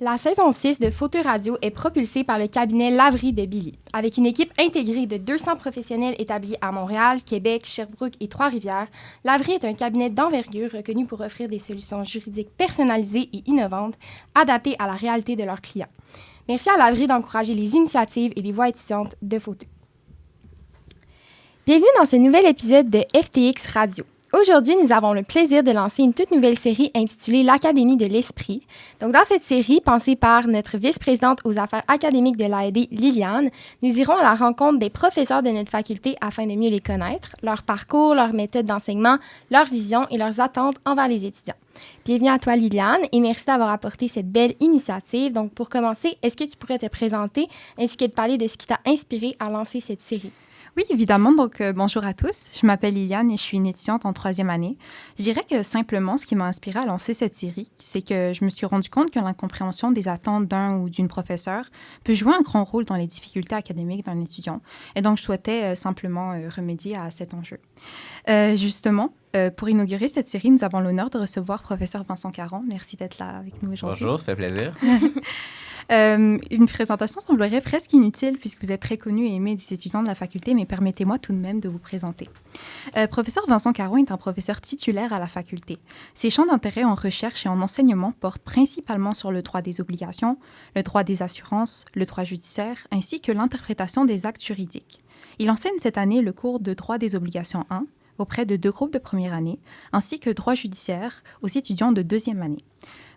La saison 6 de Fauteuil Radio est propulsée par le cabinet Laverie de Billy. Avec une équipe intégrée de 200 professionnels établis à Montréal, Québec, Sherbrooke et Trois-Rivières, Laverie est un cabinet d'envergure reconnu pour offrir des solutions juridiques personnalisées et innovantes, adaptées à la réalité de leurs clients. Merci à Laverie d'encourager les initiatives et les voix étudiantes de Fauteuil. Bienvenue dans ce nouvel épisode de FTX Radio. Aujourd'hui, nous avons le plaisir de lancer une toute nouvelle série intitulée l'Académie de l'Esprit. Donc, dans cette série, pensée par notre vice-présidente aux affaires académiques de l'AED, Liliane, nous irons à la rencontre des professeurs de notre faculté afin de mieux les connaître, leur parcours, leurs méthodes d'enseignement, leur vision et leurs attentes envers les étudiants. Bienvenue à toi, Liliane, et merci d'avoir apporté cette belle initiative. Donc, pour commencer, est-ce que tu pourrais te présenter ainsi que de parler de ce qui t'a inspiré à lancer cette série? Oui, évidemment. Donc, bonjour à tous. Je m'appelle Liliane et je suis une étudiante en 3e année. Je dirais que simplement, ce qui m'a inspirée à lancer cette série, c'est que je me suis rendu compte que l'incompréhension des attentes d'un ou d'une professeure peut jouer un grand rôle dans les difficultés académiques d'un étudiant. Et donc, je souhaitais simplement remédier à cet enjeu. Justement, pour inaugurer cette série, nous avons l'honneur de recevoir professeur Vincent Caron. Merci d'être là avec nous aujourd'hui. Bonjour, ça fait plaisir. Une présentation semblerait presque inutile puisque vous êtes très connu et aimé des étudiants de la faculté, mais permettez-moi tout de même de vous présenter. Professeur Vincent Caron est un professeur titulaire à la faculté. Ses champs d'intérêt en recherche et en enseignement portent principalement sur le droit des obligations, le droit des assurances, le droit judiciaire, ainsi que l'interprétation des actes juridiques. Il enseigne cette année le cours de droit des obligations 1 auprès de 2 groupes de première année, ainsi que droit judiciaire aux étudiants de 2e année.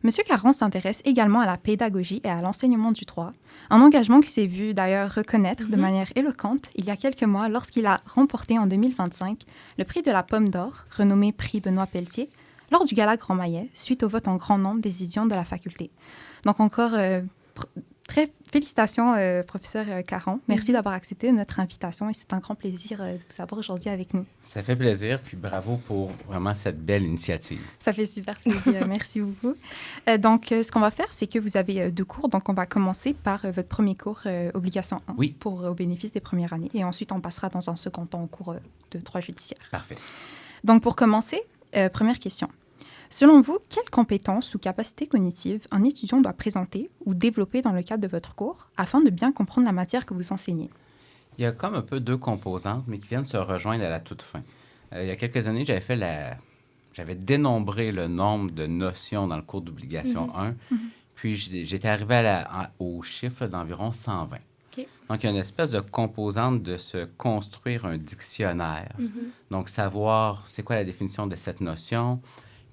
M. Caron s'intéresse également à la pédagogie et à l'enseignement du droit, un engagement qui s'est vu d'ailleurs reconnaître de manière éloquente il y a quelques mois lorsqu'il a remporté en 2025 le prix de la Pomme d'Or, renommé prix Benoît Pelletier, lors du Gala Grand Maillet, suite au vote en grand nombre des étudiants de la faculté. Donc encore très félicitations, professeur Caron. Merci d'avoir accepté notre invitation et c'est un grand plaisir de vous avoir aujourd'hui avec nous. Ça fait plaisir, puis bravo pour vraiment cette belle initiative. Ça fait super plaisir. Merci beaucoup. Donc, ce qu'on va faire, c'est que vous avez 2 cours. Donc, on va commencer par votre premier cours, Obligation 1, oui, pour au bénéfice des premières années. Et ensuite, on passera dans un second temps au cours de droit judiciaire. Parfait. Donc, pour commencer, première question. Selon vous, quelles compétences ou capacités cognitives un étudiant doit présenter ou développer dans le cadre de votre cours afin de bien comprendre la matière que vous enseignez? Il y a comme un peu 2 composantes, mais qui viennent se rejoindre à la toute fin. Il y a quelques années, j'avais dénombré le nombre de notions dans le cours d'obligation 1, puis j'étais arrivé au chiffre d'environ 120. Okay. Donc, il y a une espèce de composante de se construire un dictionnaire. Donc, savoir c'est quoi la définition de cette notion,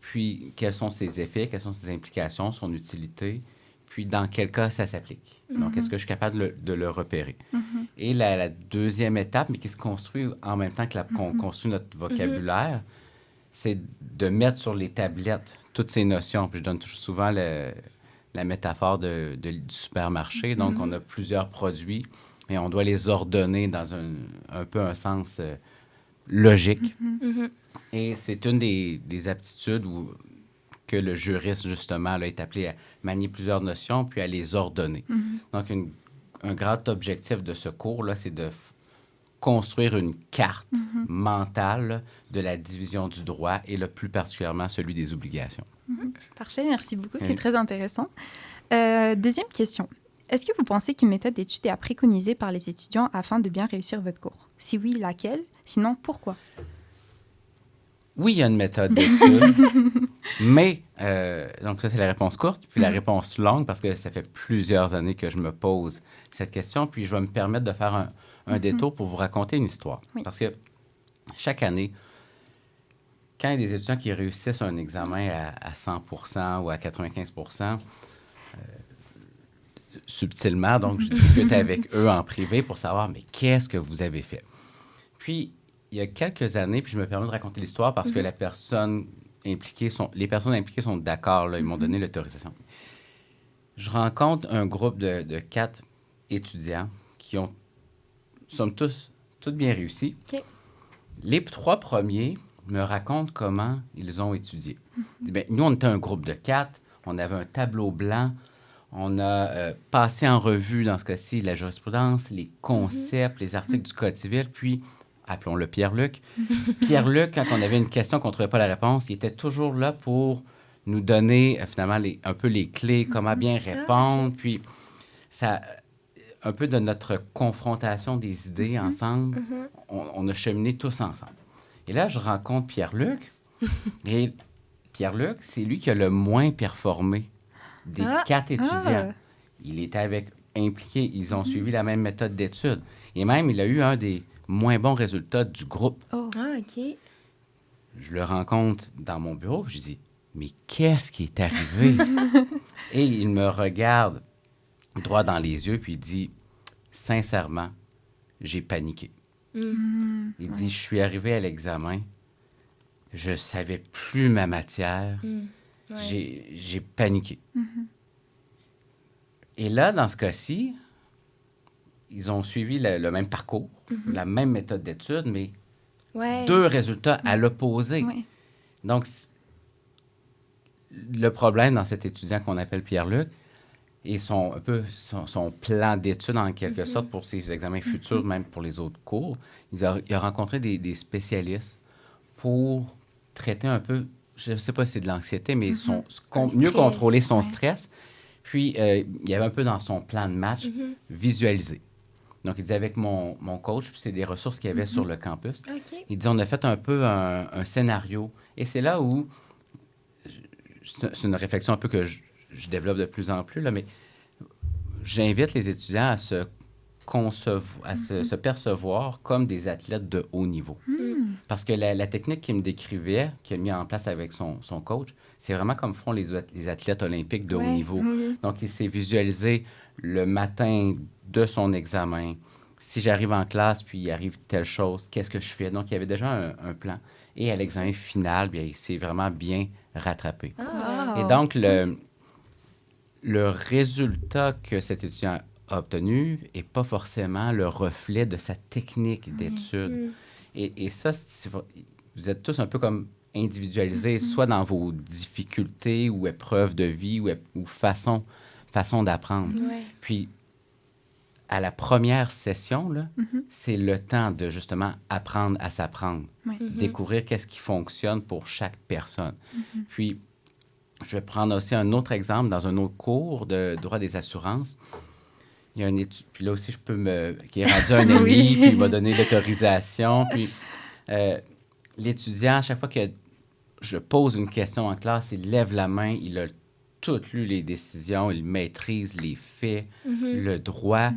puis quels sont ses effets, quelles sont ses implications, son utilité, puis dans quel cas ça s'applique. Donc, est-ce que je suis capable de le repérer? Et la deuxième étape, mais qui se construit en même temps qu'on construit notre vocabulaire, c'est de mettre sur les tablettes toutes ces notions. Puis je donne souvent la métaphore du supermarché. Donc, on a plusieurs produits et on doit les ordonner dans un peu un sens logique. Et c'est une des aptitudes que le juriste, justement, là, est appelé à manier plusieurs notions puis à les ordonner. Donc, un grand objectif de ce cours-là, c'est de construire une carte mentale là, de la division du droit et là, plus particulièrement celui des obligations. Parfait, merci beaucoup. C'est très intéressant. Deuxième question. Est-ce que vous pensez qu'une méthode d'étude est à préconiser par les étudiants afin de bien réussir votre cours? Si oui, laquelle? Sinon, pourquoi? Oui, il y a une méthode d'étude, mais, donc ça, c'est la réponse courte, puis la réponse longue, parce que ça fait plusieurs années que je me pose cette question, puis je vais me permettre de faire un détour pour vous raconter une histoire. Oui. Parce que chaque année, quand il y a des étudiants qui réussissent un examen à 100% ou à 95%, subtilement, donc je discute avec eux en privé pour savoir, mais qu'est-ce que vous avez fait? Puis, il y a quelques années, puis je me permets de raconter l'histoire parce que les personnes impliquées sont d'accord, là, ils m'ont donné l'autorisation. Je rencontre un groupe de 4 étudiants qui ont, somme tous bien réussi. Okay. Les 3 premiers me racontent comment ils ont étudié. Bien, nous, on était un groupe de 4, on avait un tableau blanc, on a passé en revue, dans ce cas-ci, la jurisprudence, les concepts, les articles du Code civil, puis appelons-le Pierre-Luc. Pierre-Luc, quand on avait une question qu'on ne trouvait pas la réponse, il était toujours là pour nous donner finalement un peu les clés, comment bien répondre, puis ça, un peu de notre confrontation des idées ensemble, on a cheminé tous ensemble. Et là, je rencontre Pierre-Luc, et Pierre-Luc, c'est lui qui a le moins performé des 4 étudiants. Il était impliqué, ils ont suivi la même méthode d'étude. Et même, il a eu un des moins bons résultats du groupe. OK. Je le rencontre dans mon bureau, je dis, mais qu'est-ce qui est arrivé? Et il me regarde droit dans les yeux, puis il dit, sincèrement, j'ai paniqué. Il dit, je suis arrivé à l'examen, je savais plus ma matière, j'ai paniqué. Et là, dans ce cas-ci, ils ont suivi le même parcours, la même méthode d'étude, mais 2 résultats à l'opposé. Donc, le problème dans cet étudiant qu'on appelle Pierre-Luc et son plan d'études, en quelque sorte, pour ses examens futurs, même pour les autres cours, il a rencontré des spécialistes pour traiter un peu, je ne sais pas si c'est de l'anxiété, mais mieux contrôler son stress. Puis, il y avait un peu dans son plan de match visualisé. Donc, il disait avec mon coach, puis c'est des ressources qu'il y avait sur le campus. Il dit, on a fait un peu un scénario. Et c'est là où, c'est une réflexion un peu que je développe de plus en plus, là, mais j'invite les étudiants à se percevoir comme des athlètes de haut niveau. Parce que la technique qu'il me décrivait, qu'il a mis en place avec son coach, c'est vraiment comme font les athlètes olympiques de haut niveau. Donc, il s'est visualisé le matin de son examen. Si j'arrive en classe, puis il arrive telle chose, qu'est-ce que je fais? Donc, il y avait déjà un plan. Et à l'examen final, bien, il s'est vraiment bien rattrapé. Et donc, le résultat que cet étudiant a obtenu n'est pas forcément le reflet de sa technique d'étude. Et ça, vous êtes tous un peu comme individualisés, soit dans vos difficultés ou épreuves de vie ou façon d'apprendre. Puis, à la première session, là, c'est le temps de justement apprendre à s'apprendre, découvrir qu'est-ce qui fonctionne pour chaque personne. Puis, je vais prendre aussi un autre exemple dans un autre cours de droit des assurances. Il y a un étude, puis là aussi, qui est rendu un ami, puis il m'a donné l'autorisation. Puis, l'étudiant, à chaque fois que je pose une question en classe, il lève la main, il a tout lu les décisions, il maîtrise les faits, le droit.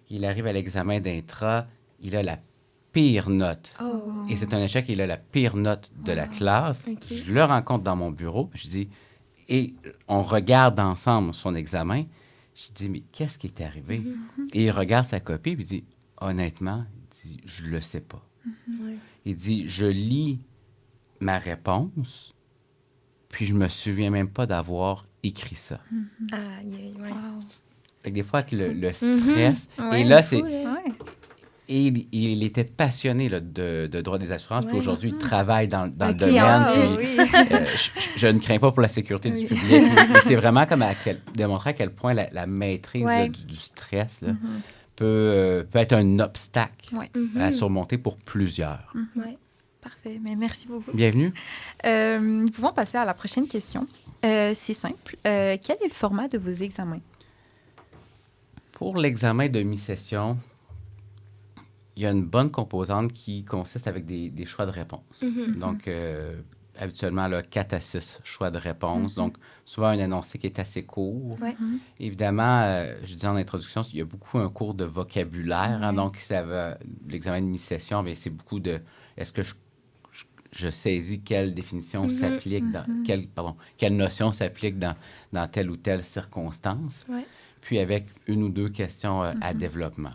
Il arrive à l'examen d'intra, il a la pire note. Et c'est un échec, il a la pire note de la classe. Je le rencontre dans mon bureau, je dis, et on regarde ensemble son examen. Je dis, mais qu'est-ce qui est arrivé? Et il regarde sa copie, puis il dit, honnêtement, il dit, je le sais pas. Il dit, je lis ma réponse, puis je me souviens même pas d'avoir écrit ça. Fait que des fois, avec le stress, et là, c'est... Et il était passionné là, de droit des assurances, puis aujourd'hui, il travaille dans le domaine. Je ne crains pas pour la sécurité du public, mais c'est vraiment comme démontrer à quel point la maîtrise là, du stress là, peut être un obstacle à surmonter pour plusieurs. Parfait, mais merci beaucoup. Bienvenue. Nous pouvons passer à la prochaine question. C'est simple. Quel est le format de vos examens? Pour l'examen de mi-session, il y a une bonne composante qui consiste avec des choix de réponse. Donc, habituellement, là, 4 à 6 choix de réponse. Donc, souvent, un énoncé qui est assez court. Évidemment, je disais en introduction, il y a beaucoup un cours de vocabulaire. Donc, l'examen de mi-session, bien, c'est beaucoup de... Est-ce que je saisis quelle définition s'applique, quelle notion s'applique dans telle ou telle circonstance? Puis, avec une ou 2 questions à développement.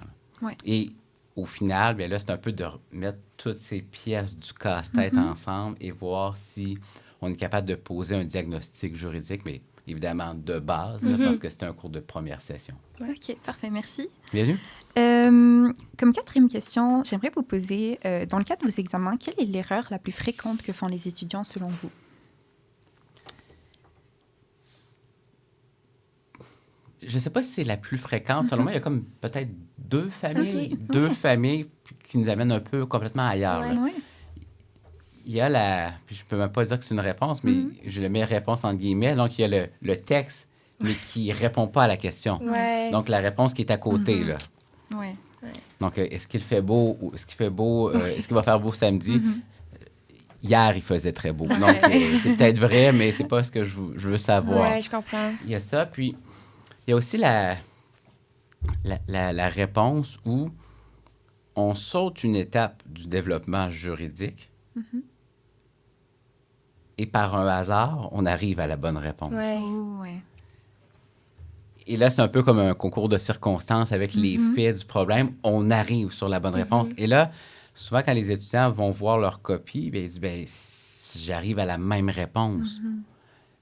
Et au final, bien là, c'est un peu de mettre toutes ces pièces du casse-tête ensemble et voir si on est capable de poser un diagnostic juridique, mais évidemment de base, là, parce que c'est un cours de première session. OK, parfait, merci. Bienvenue. Comme 4e question, j'aimerais vous poser, dans le cadre de vos examens, quelle est l'erreur la plus fréquente que font les étudiants selon vous? Je ne sais pas si c'est la plus fréquente. Selon moi, il y a comme peut-être 2 familles qui nous amènent un peu complètement ailleurs. Là. il y a puis je peux même pas dire que c'est une réponse, mais je le mets réponse entre guillemets. Donc, il y a le texte, mais qui répond pas à la question. Ouais. Donc, la réponse qui est à côté, là. Ouais. Donc, est-ce qu'il fait beau ou est-ce qu'il fait beau, est-ce qu'il va faire beau samedi? Hier, il faisait très beau. Donc, c'est peut-être vrai, mais c'est pas ce que je veux savoir. Ouais, je comprends. Il y a ça, puis il y a aussi la réponse où on saute une étape du développement juridique et par un hasard, on arrive à la bonne réponse. Ouais. Oh, ouais. Et là, c'est un peu comme un concours de circonstances avec les faits du problème. On arrive sur la bonne réponse. Et là, souvent, quand les étudiants vont voir leur copie, bien, ils disent, bien, j'arrive à la même réponse.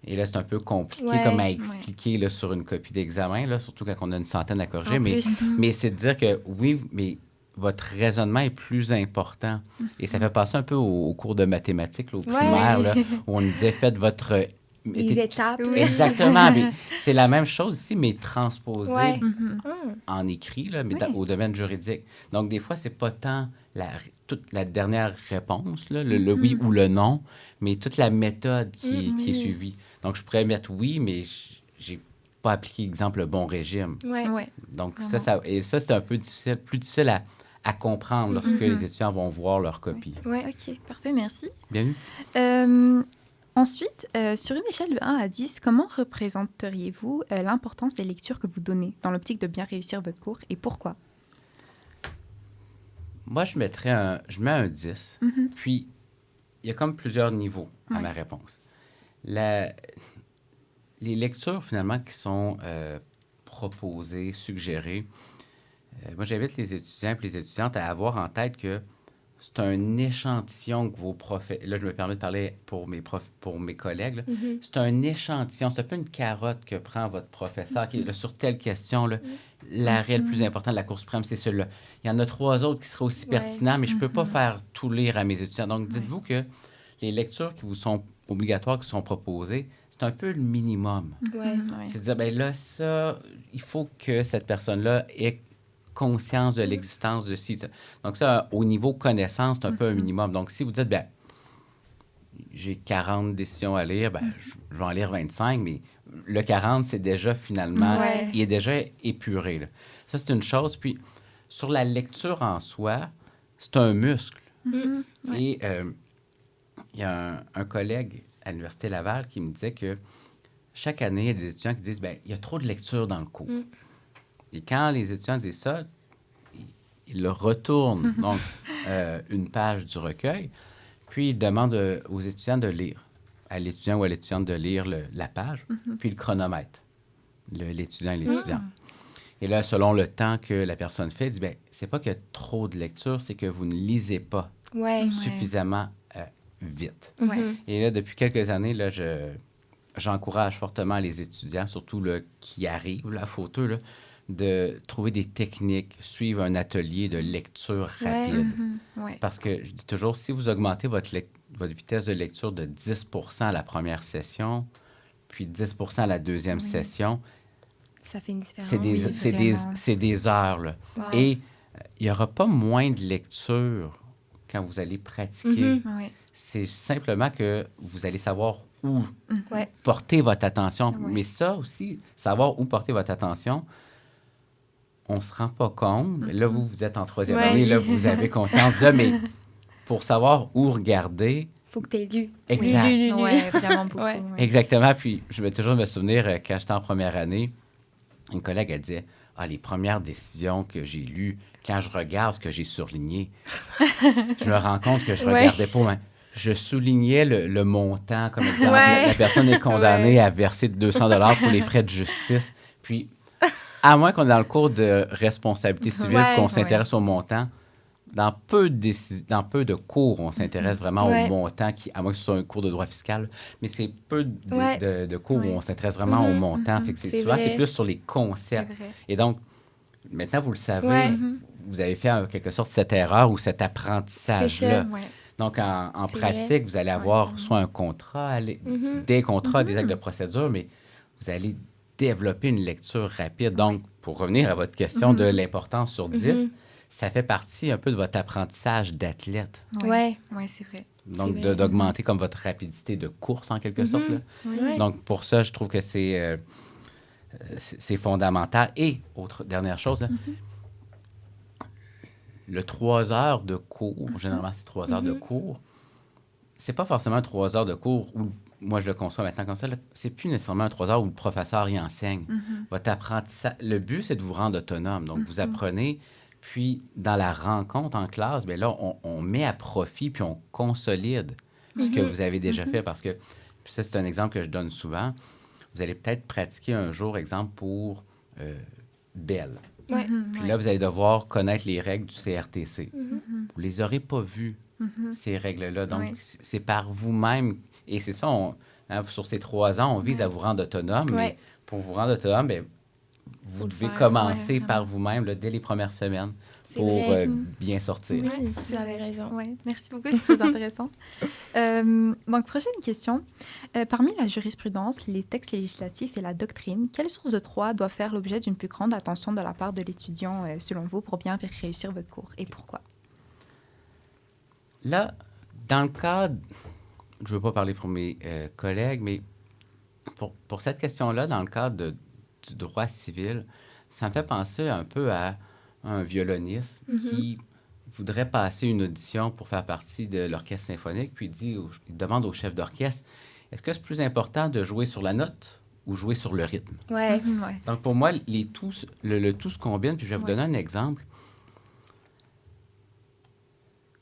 Et là, c'est un peu compliqué comme à expliquer là, sur une copie d'examen, là, surtout quand on a une centaine à corriger. Mais c'est de dire que oui, mais votre raisonnement est plus important. Et ça fait passer un peu au cours de mathématiques là, au primaire, là, où on nous disait, faites votre... Les étapes. Oui. Exactement. Mais c'est la même chose ici, mais transposée Ouais. en écrit, là, mais au domaine juridique. Donc, des fois, c'est pas tant toute la dernière réponse, là, le oui ou le non, mais toute la méthode qui est suivie. Donc, je pourrais mettre oui, mais j'ai pas appliqué, exemple, le bon régime. Ouais. Ouais. Donc, ça, c'est un peu difficile, plus difficile à comprendre lorsque les étudiants vont voir leur copie. Ouais. OK, parfait, merci. Bienvenue. Ensuite, sur une échelle de 1 à 10, comment représenteriez-vous l'importance des lectures que vous donnez dans l'optique de bien réussir votre cours et pourquoi? Moi, je mets un 10. Puis, il y a comme plusieurs niveaux à ma réponse. Les lectures, finalement, qui sont proposées, suggérées, moi, j'invite les étudiants et les étudiantes à avoir en tête que c'est un échantillon que vos profs... Là, je me permets de parler pour mes collègues. Là. C'est un échantillon. C'est un peu une carotte que prend votre professeur qui est là, sur telle question. Là, l'arrêt le plus important de la Cour suprême, c'est celui-là. Il y en a 3 autres qui seraient aussi pertinents, mais je ne peux pas faire tout lire à mes étudiants. Donc, dites-vous que les lectures qui vous sont obligatoires, qui sont proposées, c'est un peu le minimum. C'est de dire, bien là, ça, il faut que cette personne-là ait conscience de l'existence de ci. Donc, ça, au niveau connaissance, c'est un peu un minimum. Donc, si vous dites, bien, j'ai 40 décisions à lire, bien, je vais en lire 25, mais le 40, c'est déjà finalement, il est déjà épuré. Là. Ça, c'est une chose. Puis, sur la lecture en soi, c'est un muscle. Et il y a un collègue à l'Université Laval qui me disait que chaque année, il y a des étudiants qui disent, bien, il y a trop de lecture dans le cours. Et quand les étudiants disent ça, ils le retournent, donc, une page du recueil, puis ils demandent aux étudiants de lire, à l'étudiant ou à l'étudiante de lire la page, puis le chronomètre, l'étudiant et l'étudiante. Et là, selon le temps que la personne fait, il dit, bien, c'est pas qu'il y a trop de lecture, c'est que vous ne lisez pas suffisamment vite. Et là, depuis quelques années, là, j'encourage fortement les étudiants, surtout là, qui arrivent, là, fauteux, là, de trouver des techniques, suivre un atelier de lecture rapide. Parce que je dis toujours, si vous augmentez votre vitesse de lecture de 10 à la première session, puis 10 à la deuxième session, ça fait une différence. C'est des heures. Là. Et il n'y aura pas moins de lecture quand vous allez pratiquer. C'est simplement que vous allez savoir où porter votre attention. Mais ça aussi, savoir où porter votre attention, on ne se rend pas compte. Là, vous êtes en 3e année, là, vous avez conscience de, mais pour savoir où regarder... Il faut que tu aies lu. Exact. Oui, vraiment beaucoup. Exactement. Puis, je vais toujours me souvenir, quand j'étais en première année, une collègue, elle disait, les premières décisions que j'ai lues, quand je regarde ce que j'ai surligné, je me rends compte que je ne regardais pas... Hein, je soulignais le montant, comme exemple, la personne est condamnée à verser 200 $ pour les frais de justice. Puis, à moins qu'on est dans le cours de responsabilité civile, qu'on s'intéresse au montant, dans peu de cours, on s'intéresse vraiment au montant, à moins que ce soit un cours de droit fiscal, mais c'est peu de cours où on s'intéresse vraiment au montant. Fait que c'est plus sur les concepts. Et donc, maintenant, vous le savez, vous avez fait en quelque sorte cette erreur ou cet apprentissage-là. Donc, en pratique, vous allez avoir soit un contrat, des contrats, des actes de procédure, mais vous allez développer une lecture rapide. Donc, pour revenir à votre question de l'importance sur 10, ça fait partie un peu de votre apprentissage d'athlète. Oui, c'est vrai. Donc, d'augmenter comme votre rapidité de course, en quelque sorte. Là. Oui. Donc, pour ça, je trouve que c'est fondamental. Et, autre dernière chose, là, le 3 heures de cours, généralement, c'est 3 heures de cours, c'est pas forcément 3 heures de cours où, moi, je le conçois maintenant comme ça, là, c'est plus nécessairement un 3 heures où le professeur y enseigne. Votre apprentissage, le but, c'est de vous rendre autonome. Donc, vous apprenez, puis dans la rencontre en classe, bien là, on met à profit, puis on consolide ce que vous avez déjà fait. Parce que, puis ça, c'est un exemple que je donne souvent. Vous allez peut-être pratiquer un jour, exemple, pour Belle. Ouais. Puis là, vous allez devoir connaître les règles du CRTC. Vous les aurez pas vues, ces règles-là. Donc, c'est par vous-même. Et c'est ça, sur ces 3 ans, on vise à vous rendre autonome. Mais pour vous rendre autonome, bien, vous devez commencer par vous-même là, dès les premières semaines pour bien sortir. Oui, vous avez raison. Oui, merci beaucoup, c'est très intéressant. Donc, prochaine question. Parmi la jurisprudence, les textes législatifs et la doctrine, quelles sources de droit doivent faire l'objet d'une plus grande attention de la part de l'étudiant, selon vous, pour bien réussir votre cours et pourquoi? Là, dans le cadre, je ne veux pas parler pour mes collègues, mais pour cette question-là, dans le cadre du droit civil, ça me fait penser un peu à un violoniste qui voudrait passer une audition pour faire partie de l'orchestre symphonique, puis il demande au chef d'orchestre, est-ce que c'est plus important de jouer sur la note ou jouer sur le rythme? Ouais. Donc, pour moi, le tout se combine, puis je vais vous donner un exemple.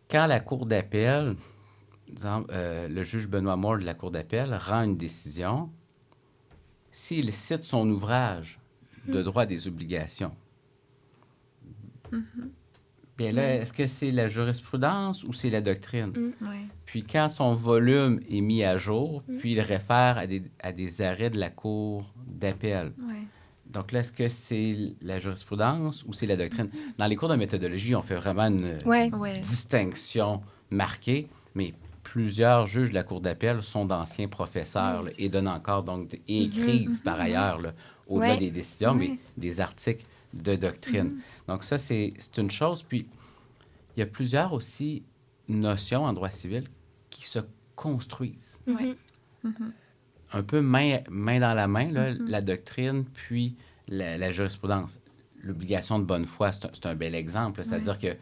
Quand la Cour d'appel, exemple, le juge Benoît Moore de la Cour d'appel rend une décision, s'il cite son ouvrage de droit des obligations, bien là, est-ce que c'est la jurisprudence ou c'est la doctrine? Puis quand son volume est mis à jour, puis il réfère à des arrêts de la Cour d'appel. Donc là, est-ce que c'est la jurisprudence ou c'est la doctrine? Dans les cours de méthodologie, on fait vraiment une distinction marquée, mais plusieurs juges de la Cour d'appel sont d'anciens professeurs là, et donnent encore, donc, et écrivent par ailleurs, là, au-delà des décisions, mais des articles de doctrine. Donc ça, c'est une chose. Puis, il y a plusieurs aussi notions en droit civil qui se construisent. Un peu main dans la main, là, la doctrine, puis la jurisprudence. L'obligation de bonne foi, c'est un bel exemple. C'est-à-dire que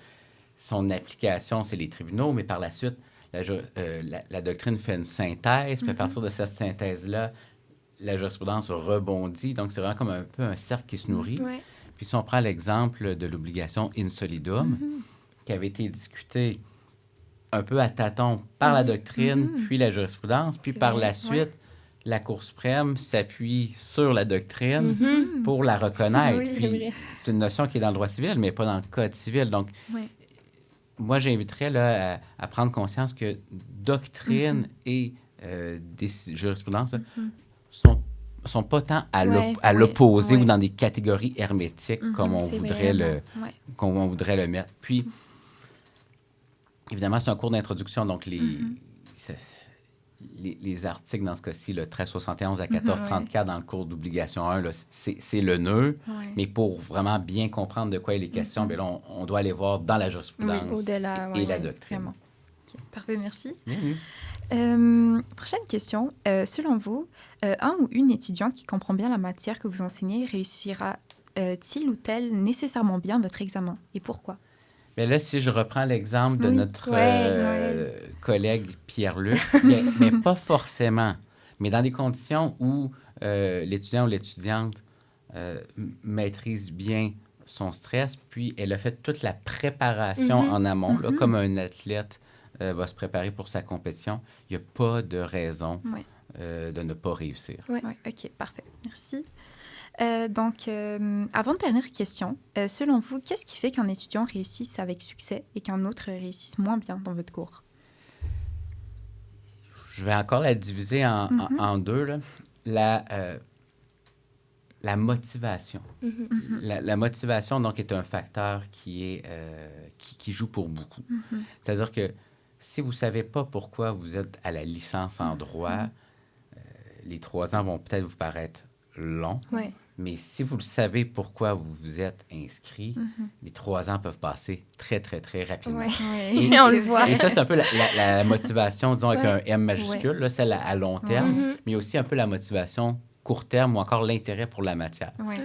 son application, c'est les tribunaux, mais par la suite, la doctrine fait une synthèse, puis à partir de cette synthèse-là, la jurisprudence rebondit. Donc, c'est vraiment comme un peu un cercle qui se nourrit. Puis si on prend l'exemple de l'obligation in solidum, qui avait été discutée un peu à tâtons par la doctrine, puis la jurisprudence, puis par la suite, la Cour suprême s'appuie sur la doctrine pour la reconnaître. Puis c'est une notion qui est dans le droit civil, mais pas dans le code civil. Donc, moi, j'inviterais là, à prendre conscience que doctrine et des jurisprudences sont pas tant à l'opposé ou dans des catégories hermétiques comme on voudrait le mettre. Puis, évidemment, c'est un cours d'introduction, donc les articles, dans ce cas-ci, le 1371 à 1434 dans le cours d'obligation 1, là, c'est le nœud, mais pour vraiment bien comprendre de quoi il est question, bien là, on doit aller voir dans la jurisprudence et la doctrine. Vraiment. Okay. Parfait, merci. Bien. Prochaine question. Selon vous, un ou une étudiante qui comprend bien la matière que vous enseignez réussira-t-il ou tel nécessairement bien votre examen? Et pourquoi? Bien là, si je reprends l'exemple de notre collègue Pierre-Luc, mais pas forcément, mais dans des conditions où l'étudiant ou l'étudiante maîtrise bien son stress, puis elle a fait toute la préparation en amont, là, comme un athlète va se préparer pour sa compétition, il n'y a pas de raison de ne pas réussir. OK, parfait. Merci. Donc, avant-dernière question. Selon vous, qu'est-ce qui fait qu'un étudiant réussisse avec succès et qu'un autre réussisse moins bien dans votre cours? Je vais encore la diviser en deux. Là. La motivation. La motivation, donc, est un facteur qui joue pour beaucoup. C'est-à-dire que si vous ne savez pas pourquoi vous êtes à la licence en droit, les 3 ans vont peut-être vous paraître longs. Mais si vous le savez pourquoi vous vous êtes inscrit, les 3 ans peuvent passer très, très, très rapidement. Ouais. Oui. Et On le voit. Et ça, c'est un peu la motivation, disons, avec un M majuscule, là, celle à long terme, Mhm. mais aussi un peu la motivation court terme ou encore l'intérêt pour la matière. Ouais.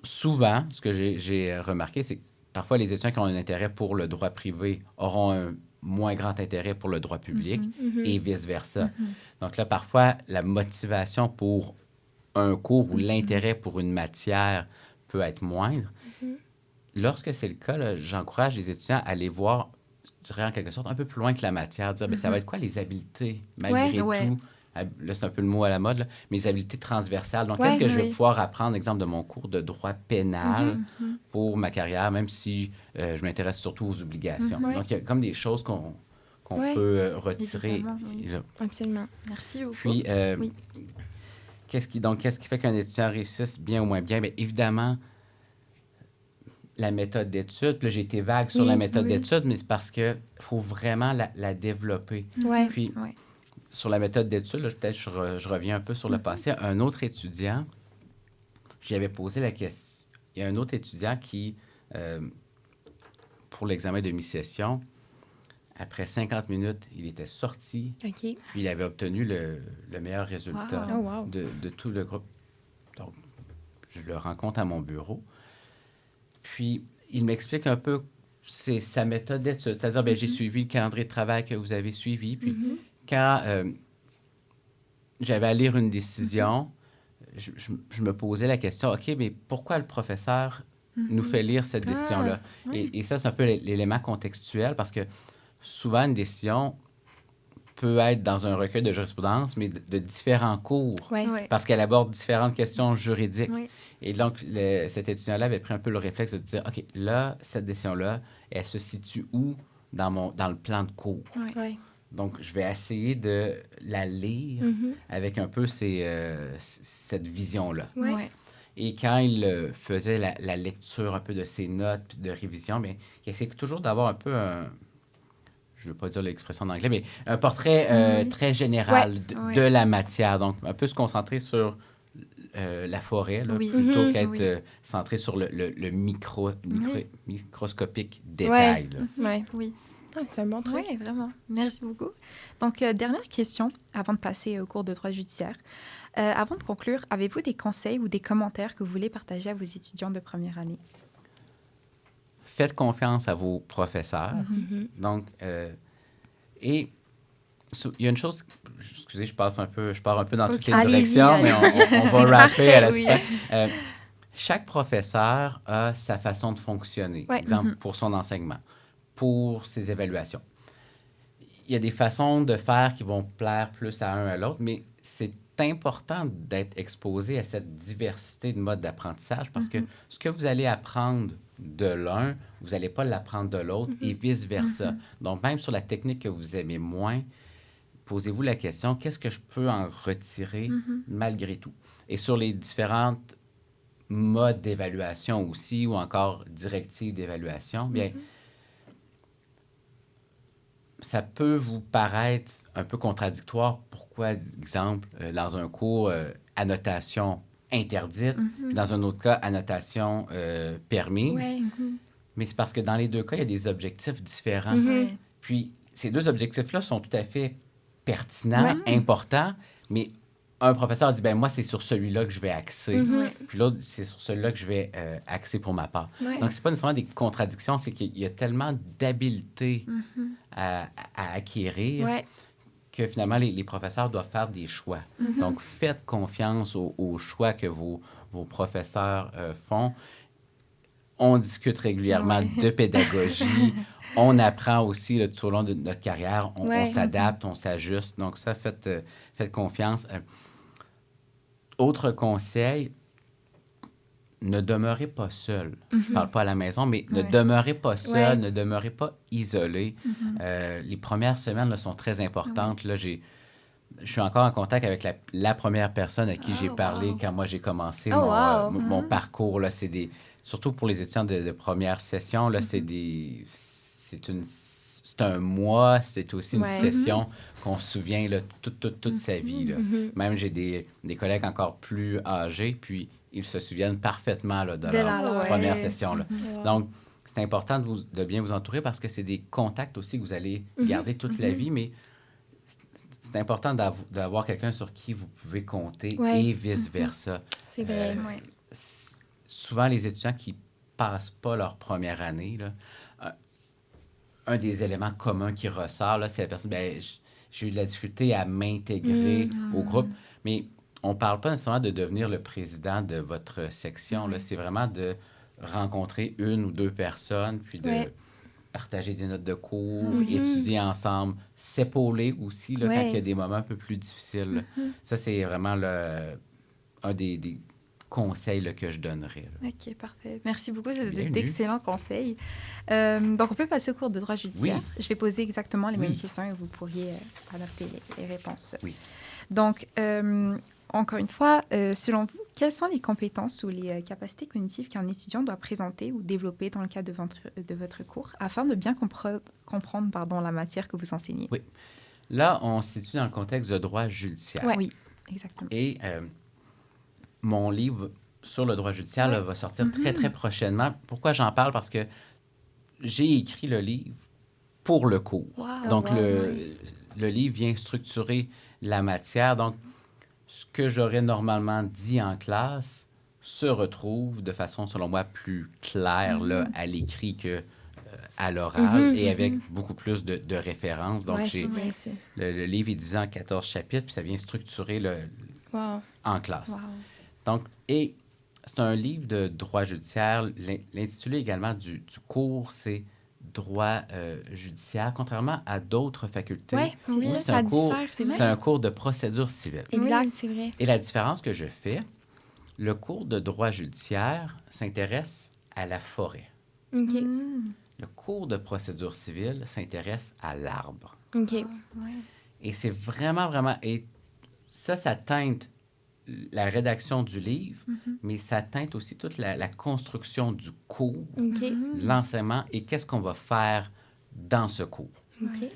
Souvent, ce que j'ai remarqué, c'est que parfois, les étudiants qui ont un intérêt pour le droit privé auront un moins grand intérêt pour le droit public Mhm. et vice-versa. Donc là, parfois, la motivation pour un cours ou l'intérêt pour une matière peut être moindre. Lorsque c'est le cas, là, j'encourage les étudiants à aller voir, je dirais en quelque sorte, un peu plus loin que la matière, dire, ben, ça va être quoi les habiletés, malgré Ouais. tout. Là, c'est un peu le mot à la mode, là, mes habiletés transversales. Donc, Ouais, qu'est-ce que je vais oui. pouvoir apprendre, exemple, de mon cours de droit pénal pour ma carrière, même si je m'intéresse surtout aux obligations. Ouais. Donc, il y a comme des choses qu'on Ouais. peut retirer. Évidemment, oui. Là. Absolument. Merci beaucoup. Puis, Oui. qu'est-ce qui fait qu'un étudiant réussisse bien ou moins bien? Bien, évidemment, la méthode d'étude. Puis là, j'ai été vague sur Oui, la méthode oui. d'étude, mais c'est parce qu'il faut vraiment la développer. Ouais. Puis, Ouais. sur la méthode d'étude, là, peut-être je reviens un peu sur le passé. Un autre étudiant, j'y avais posé la question. Il y a un autre étudiant qui, pour l'examen de mi-session, après 50 minutes, il était sorti, OK. puis il avait obtenu le meilleur résultat Oh, wow. de tout le groupe. Donc, je le rencontre à mon bureau. Puis, il m'explique un peu c'est sa méthode d'étude. C'est-à-dire, bien, j'ai suivi le calendrier de travail que vous avez suivi. Puis, quand j'avais à lire une décision, je me posais la question, OK, mais pourquoi le professeur nous fait lire cette décision-là? oui. Et ça, c'est un peu l'élément contextuel parce que souvent, une décision peut être dans un recueil de jurisprudence, mais de différents cours. Ouais. Ouais. Parce qu'elle aborde différentes questions juridiques. Oui. Et donc, cet étudiant-là avait pris un peu le réflexe de se dire, OK, là, cette décision-là, elle se situe où dans le plan de cours? Ouais. Ouais. Donc, je vais essayer de la lire avec un peu cette vision-là. Ouais. Ouais. Et quand il faisait la lecture un peu de ses notes puis de révision, bien, il essayait toujours d'avoir un peu je ne veux pas dire l'expression en anglais, mais un portrait très général Ouais. de la matière. Donc, un peu se concentrer sur la forêt, là, Oui. plutôt Mhm. qu'être Oui. Centré sur le Oui. microscopique détail. Là. Ouais. Oui. Ah, c'est un bon truc. Oui, vraiment. Merci beaucoup. Donc, dernière question avant de passer au cours de droit judiciaire. Avant de conclure, avez-vous des conseils ou des commentaires que vous voulez partager à vos étudiants de première année? Faites confiance à vos professeurs. Donc, et il y a une chose, excusez, je pars un peu dans toutes les Allez-y, directions, mais on va rapper Parfait, à la oui. fin. Chaque professeur a sa façon de fonctionner, Ouais. exemple, pour son enseignement, pour ses évaluations. Il y a des façons de faire qui vont plaire plus à un à l'autre, mais c'est important d'être exposé à cette diversité de modes d'apprentissage parce que ce que vous allez apprendre de l'un, vous n'allez pas l'apprendre de l'autre et vice-versa. Donc, même sur la technique que vous aimez moins, posez-vous la question, qu'est-ce que je peux en retirer malgré tout? Et sur les différentes modes d'évaluation aussi, ou encore directives d'évaluation, bien, ça peut vous paraître un peu contradictoire. Pourquoi, exemple, dans un cours, annotation interdite, puis dans un autre cas, annotation permise? Ouais. Mais c'est parce que dans les deux cas, il y a des objectifs différents. Ouais. Puis ces deux objectifs-là sont tout à fait pertinents, Ouais. importants, mais un professeur dit, ben moi, c'est sur celui-là que je vais axer. Ouais. Puis l'autre, c'est sur celui-là que je vais axer pour ma part. Ouais. Donc, c'est pas nécessairement des contradictions, c'est qu'il y a tellement d'habiletés à acquérir Ouais. que finalement, les professeurs doivent faire des choix. Donc, faites confiance aux choix que vos professeurs font. On discute régulièrement de pédagogie. On apprend aussi là, tout au long de notre carrière. On s'adapte, on s'ajuste. Donc, ça, faites confiance. Autre conseil, ne demeurez pas seul. Je ne parle pas à la maison, mais ne demeurez pas seul, ne demeurez pas isolé. Les premières semaines là, sont très importantes. Là, je suis encore en contact avec la première personne à qui j'ai parlé quand moi j'ai commencé mon parcours. Là, surtout pour les étudiants de première session, là, c'est une c'est un mois, c'est aussi une Ouais. session qu'on se souvient là, toute sa vie. Là. Même j'ai des collègues encore plus âgés, puis ils se souviennent parfaitement là, de De leur la- première ouais. session. Là. Wow. Donc, c'est important de bien vous entourer parce que c'est des contacts aussi que vous allez garder toute la vie, mais c'est important d'avoir quelqu'un sur qui vous pouvez compter Ouais. et vice-versa. C'est vrai. Ouais. Souvent, les étudiants qui passent pas leur première année, là, un des éléments communs qui ressort, là, c'est la personne, ben, j'ai eu de la difficulté à m'intégrer au groupe, mais on parle pas nécessairement de devenir le président de votre section, là, c'est vraiment de rencontrer une ou deux personnes, puis de Ouais. partager des notes de cours, étudier ensemble, s'épauler aussi là, quand Ouais. il y a des moments un peu plus difficiles. Là. Ça, c'est vraiment un des conseils là, que je donnerais. Là. OK, parfait. Merci beaucoup. C'est Bienvenue. d'excellents conseils. Donc, on peut passer au cours de droit judiciaire. Oui. Je vais poser exactement les mêmes Oui. questions et vous pourriez adapter les réponses. Oui. Donc, encore une fois, selon vous, quelles sont les compétences ou les capacités cognitives qu'un étudiant doit présenter ou développer dans le cadre de votre cours afin de bien comprendre la matière que vous enseignez? Oui. Là, on se situe dans le contexte de droit judiciaire. Ouais. Oui, exactement. Et mon livre sur le droit judiciaire là, va sortir très, très prochainement. Pourquoi j'en parle? Parce que j'ai écrit le livre pour le cours. Wow. Donc, wow, le livre vient structurer la matière. Donc, ce que j'aurais normalement dit en classe se retrouve de façon, selon moi, plus claire là, à l'écrit que à l'oral et avec beaucoup plus de références. Donc, Ouais, j'ai c'est bien ça. le livre est divisé en 14 chapitres, puis ça vient structurer Wow. en classe. Wow. Donc, et c'est un livre de droit judiciaire. L'intitulé également du cours, c'est droit judiciaire, contrairement à d'autres facultés. Ouais, c'est où ça, c'est ça un cours, diffère, c'est vrai. c'est un cours de procédure civile. Exact, c'est vrai. Et la différence que je fais, le cours de droit judiciaire s'intéresse à la forêt. OK. Le cours de procédure civile s'intéresse à l'arbre. OK. Ouais. Et c'est vraiment, vraiment... Et ça teinte la rédaction du livre, mais ça teinte aussi toute la construction du cours, OK. l'enseignement et qu'est-ce qu'on va faire dans ce cours. OK.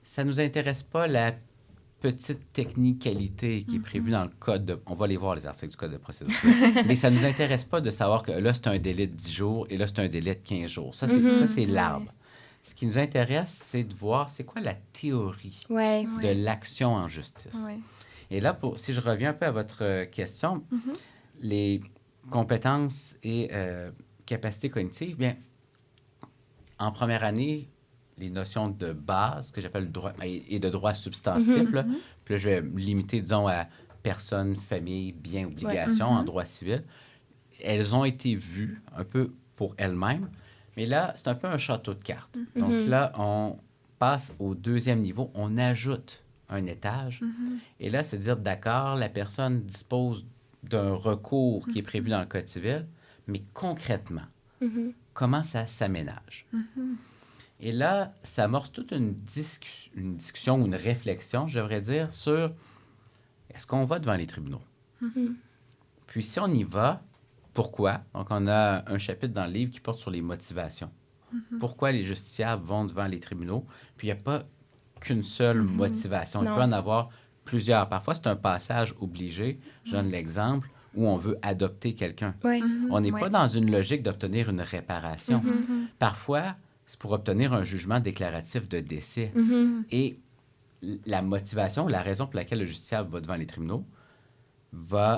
Ça ne nous intéresse pas la petite technicalité qui est prévue dans le code de... On va les voir, les articles du code de procédure. Mais ça ne nous intéresse pas de savoir que là, c'est un délai de 10 jours et là, c'est un délai de 15 jours. Ça, c'est l'arbre. Ce qui nous intéresse, c'est de voir c'est quoi la théorie Ouais. de l'action en justice. Ouais. Et là, si je reviens un peu à votre question, les compétences et capacités cognitives, bien, en première année, les notions de base, que j'appelle le droit, et de droit substantif, là, puis là, je vais me limiter, disons, à personne, famille, bien, obligation en droit civil. Elles ont été vues un peu pour elles-mêmes, mais là, c'est un peu un château de cartes. Donc là, on passe au deuxième niveau, on ajoute un étage. Et là, c'est dire, d'accord, la personne dispose d'un recours qui est prévu dans le Code civil, mais concrètement, comment ça s'aménage? Et là, ça amorce toute une discussion ou une réflexion, je devrais dire, sur est-ce qu'on va devant les tribunaux? Puis si on y va, pourquoi? Donc, on a un chapitre dans le livre qui porte sur les motivations. Pourquoi les justiciables vont devant les tribunaux? Puis il n'y a pas qu'une seule motivation. Il peut en avoir plusieurs. Parfois, c'est un passage obligé. Je donne l'exemple où on veut adopter quelqu'un. Ouais. On n'est pas dans une logique d'obtenir une réparation. Parfois, c'est pour obtenir un jugement déclaratif de décès. Et la motivation, la raison pour laquelle le justiciable va devant les tribunaux va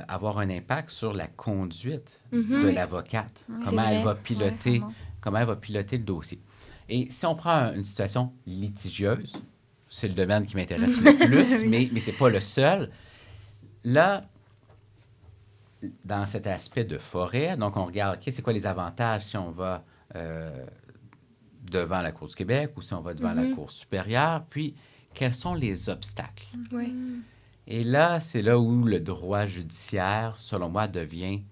avoir un impact sur la conduite de l'avocate. Comment elle va piloter, comment elle va piloter le dossier. Et si on prend une situation litigieuse, c'est le domaine qui m'intéresse le plus, mais ce n'est pas le seul. Là, dans cet aspect de forêt, donc on regarde, OK, c'est quoi les avantages si on va devant la Cour du Québec ou si on va devant la Cour supérieure, puis quels sont les obstacles. Ouais. Et là, c'est là où le droit judiciaire, selon moi, devient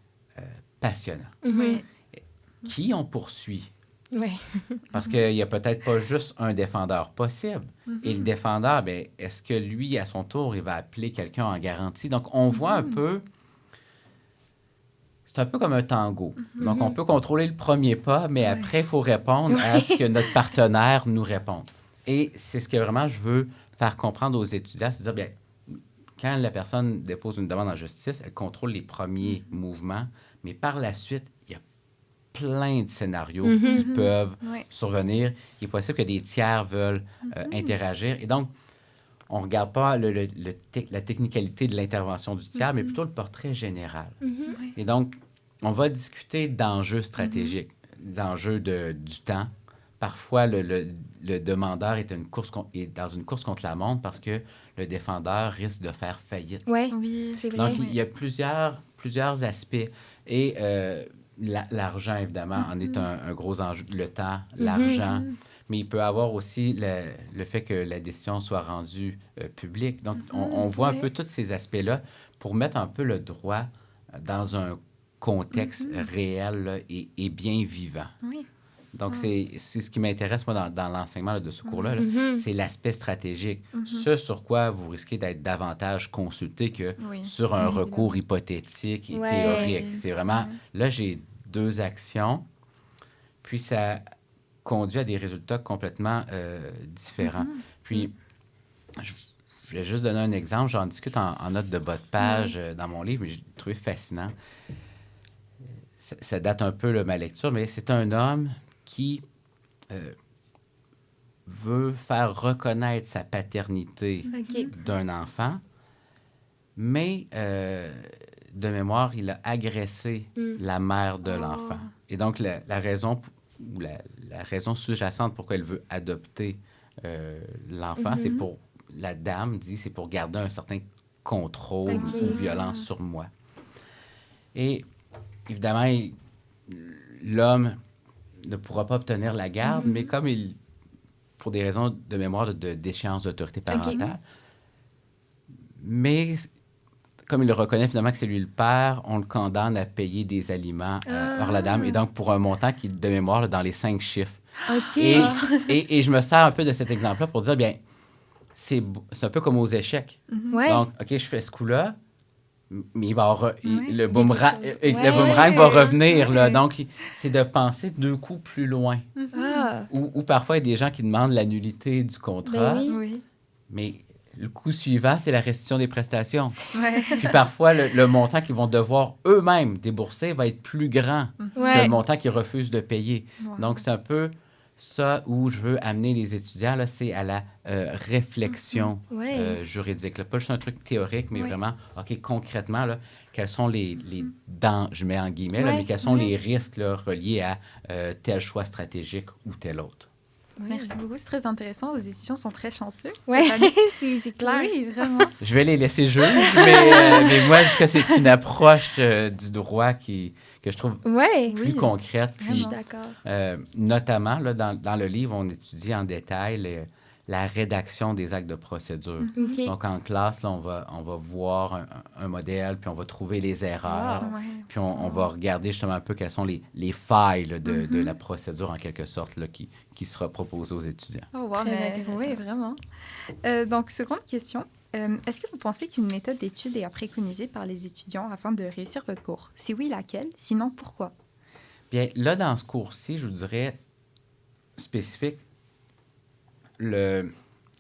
passionnant. Oui. Qui on poursuit? Ouais. Parce qu'il n'y a peut-être pas juste un défendeur possible. Et le défendeur, bien, est-ce que lui, à son tour, il va appeler quelqu'un en garantie? Donc, on voit un peu c'est un peu comme un tango. Donc, on peut contrôler le premier pas, mais après, il faut répondre à ce que notre partenaire nous répond. Et c'est ce que vraiment je veux faire comprendre aux étudiants, c'est-à-dire, bien, quand la personne dépose une demande en justice, elle contrôle les premiers mouvements, mais par la suite, il y a plein de scénarios qui peuvent survenir. Il est possible que des tiers veulent interagir. Et donc, on ne regarde pas la technicalité de l'intervention du tiers, mais plutôt le portrait général. Et donc, on va discuter d'enjeux stratégiques, d'enjeux du temps. Parfois, le demandeur est dans une course contre la montre parce que le défendeur risque de faire faillite. Oui, c'est vrai. Donc, il y a plusieurs aspects. Et l'argent, évidemment, en est un gros enjeu. Le temps, l'argent. Mais il peut y avoir aussi le fait que la décision soit rendue publique. Donc, on voit un peu tous ces aspects-là pour mettre un peu le droit dans un contexte réel là, et bien vivant. Oui. Donc, c'est ce qui m'intéresse, moi, dans l'enseignement là, de ce cours-là. Là. C'est l'aspect stratégique. Ce sur quoi vous risquez d'être davantage consulté que sur un recours hypothétique et théorique. C'est vraiment... Là, j'ai 2 actions, puis ça conduit à des résultats complètement différents. Puis, je vais juste donner un exemple. J'en discute en note de bas de page dans mon livre, mais j'ai trouvé fascinant. Ça date un peu de ma lecture, mais c'est un homme qui veut faire reconnaître sa paternité d'un enfant, mais de mémoire, il a agressé la mère de l'enfant. Et donc, la raison sous-jacente pourquoi elle veut adopter l'enfant, c'est pour, la dame dit, c'est pour garder un certain contrôle ou violence sur moi. Et évidemment, l'homme ne pourra pas obtenir la garde, mais comme pour des raisons de mémoire de déchéance d'autorité parentale, mais comme il le reconnaît finalement que c'est lui le père, on le condamne à payer des aliments hors la dame, et donc pour un montant qui, de mémoire, là, dans les 5 chiffres. Et je me sers un peu de cet exemple-là pour dire, bien, c'est un peu comme aux échecs. Donc, OK, je fais ce coup-là, mais le boomerang va revenir. Là. Donc, c'est de penser 2 coups plus loin. Ou parfois, il y a des gens qui demandent l'annulité du contrat, mais le coup suivant, c'est la restitution des prestations. Puis parfois, le montant qu'ils vont devoir eux-mêmes débourser va être plus grand que le montant qu'ils refusent de payer. Donc, c'est un peu ça où je veux amener les étudiants, là, c'est à la réflexion juridique. Là. Pas juste un truc théorique, mais vraiment, OK, concrètement, là, quels sont les je mets en guillemets, là, mais quels sont les risques là, reliés à tel choix stratégique ou tel autre. Merci beaucoup, c'est très intéressant. Vos étudiants sont très chanceux. Oui, c'est clair. Oui, vraiment. Je vais les laisser juger, mais moi, je trouve que c'est une approche du droit que je trouve plus concrète. Puis, je suis d'accord. Notamment, là, dans le livre, on étudie en détail la rédaction des actes de procédure. Donc, en classe, là, on va voir un modèle, puis on va trouver les erreurs, puis on va regarder justement un peu quelles sont les failles là, de la procédure, en quelque sorte, là, qui sera proposée aux étudiants. Oh, wow, oui, vraiment. Donc, seconde question. Est-ce que vous pensez qu'une méthode d'étude est à préconiser par les étudiants afin de réussir votre cours? Si oui, laquelle? Sinon, pourquoi? Bien, là, dans ce cours-ci, je vous dirais spécifique, le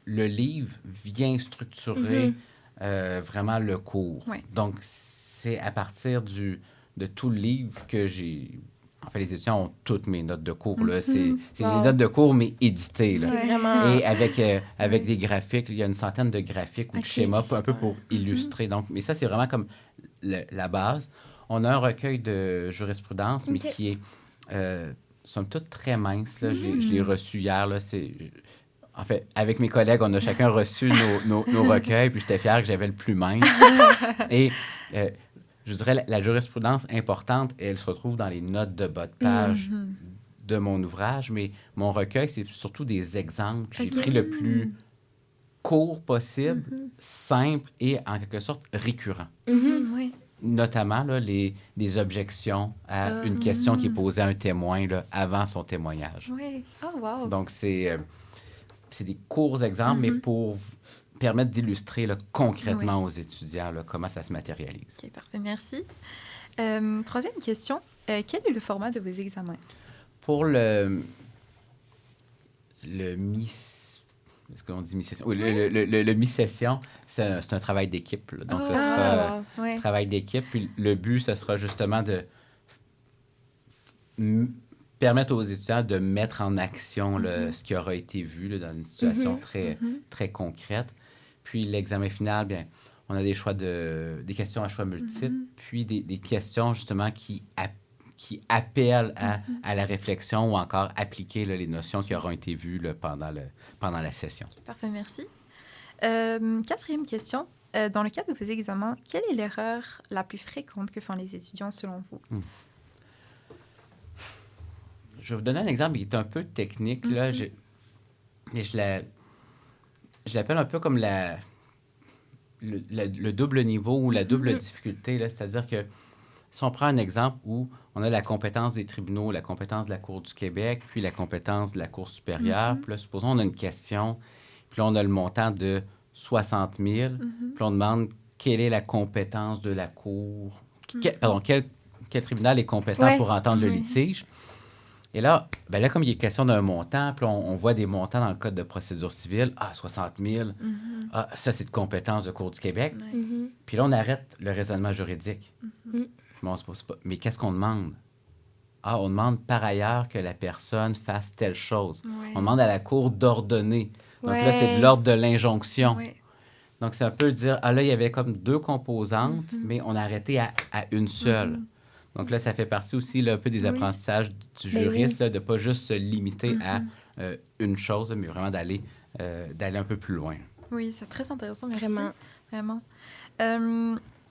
livre vient structurer vraiment le cours. Donc, c'est à partir de tout le livre que j'ai... En fait, les étudiants ont toutes mes notes de cours. Là. C'est des notes de cours, mais éditées. Là. C'est vraiment... Et avec des graphiques. Il y a une centaine de graphiques ou de schémas, un peu pour illustrer. Donc, mais ça, c'est vraiment comme la base. On a un recueil de jurisprudence, mais qui est, somme toute, très mince. Là. Je l'ai reçu hier. Là. En fait, avec mes collègues, on a chacun reçu nos recueils, puis j'étais fier que j'avais le plus mince. Et je dirais, la jurisprudence importante, elle se retrouve dans les notes de bas de page de mon ouvrage, mais mon recueil, c'est surtout des exemples. J'ai pris le plus court possible, simple et, en quelque sorte, récurrent. Notamment là, les objections à une question qui est posée à un témoin là, avant son témoignage. Oh, wow. Donc, c'est des courts exemples, mais pour permettre d'illustrer là, concrètement aux étudiants là, comment ça se matérialise. OK, parfait, merci. Troisième question. Quel est le format de vos examens? Pour le est-ce qu'on dit mi-session? Oui, le mi-session, c'est un travail d'équipe. Là. Donc, ce sera un travail d'équipe. Puis le but, ce sera justement de permettre aux étudiants de mettre en action ce qui aura été vu là, dans une situation très concrète. Puis l'examen final, bien, on a des questions à choix multiples, puis des questions justement qui appellent à la réflexion ou encore appliquer là, les notions qui auront été vues là, pendant la session. Parfait, merci. Quatrième question. Dans le cadre de vos examens, quelle est l'erreur la plus fréquente que font les étudiants selon vous? Je vais vous donner un exemple qui est un peu technique. Là, mais je l'appelle un peu comme le double niveau ou la double difficulté. Là, c'est-à-dire que si on prend un exemple où on a la compétence des tribunaux, la compétence de la Cour du Québec, puis la compétence de la Cour supérieure, puis là, supposons on a une question, puis là, on a le montant de 60 000, puis on demande quelle est la compétence de la Cour, quel tribunal est compétent pour entendre le litige. Et là, ben là, comme il est question d'un montant, puis on voit des montants dans le Code de procédure civile. Ah, 60 000. Ça, c'est de compétence de Cour du Québec. Puis là, on arrête le raisonnement juridique. Bon, c'est pas. Mais qu'est-ce qu'on demande? Ah, on demande par ailleurs que la personne fasse telle chose. On demande à la Cour d'ordonner. Donc là, c'est de l'ordre de l'injonction. Donc, c'est un peu dire, ah là, il y avait comme deux composantes, mais on a arrêté à une seule. Donc là, ça fait partie aussi là, un peu des apprentissages du juriste, là, de ne pas juste se limiter à une chose, mais vraiment d'aller un peu plus loin. Oui, c'est très intéressant, merci. Vraiment.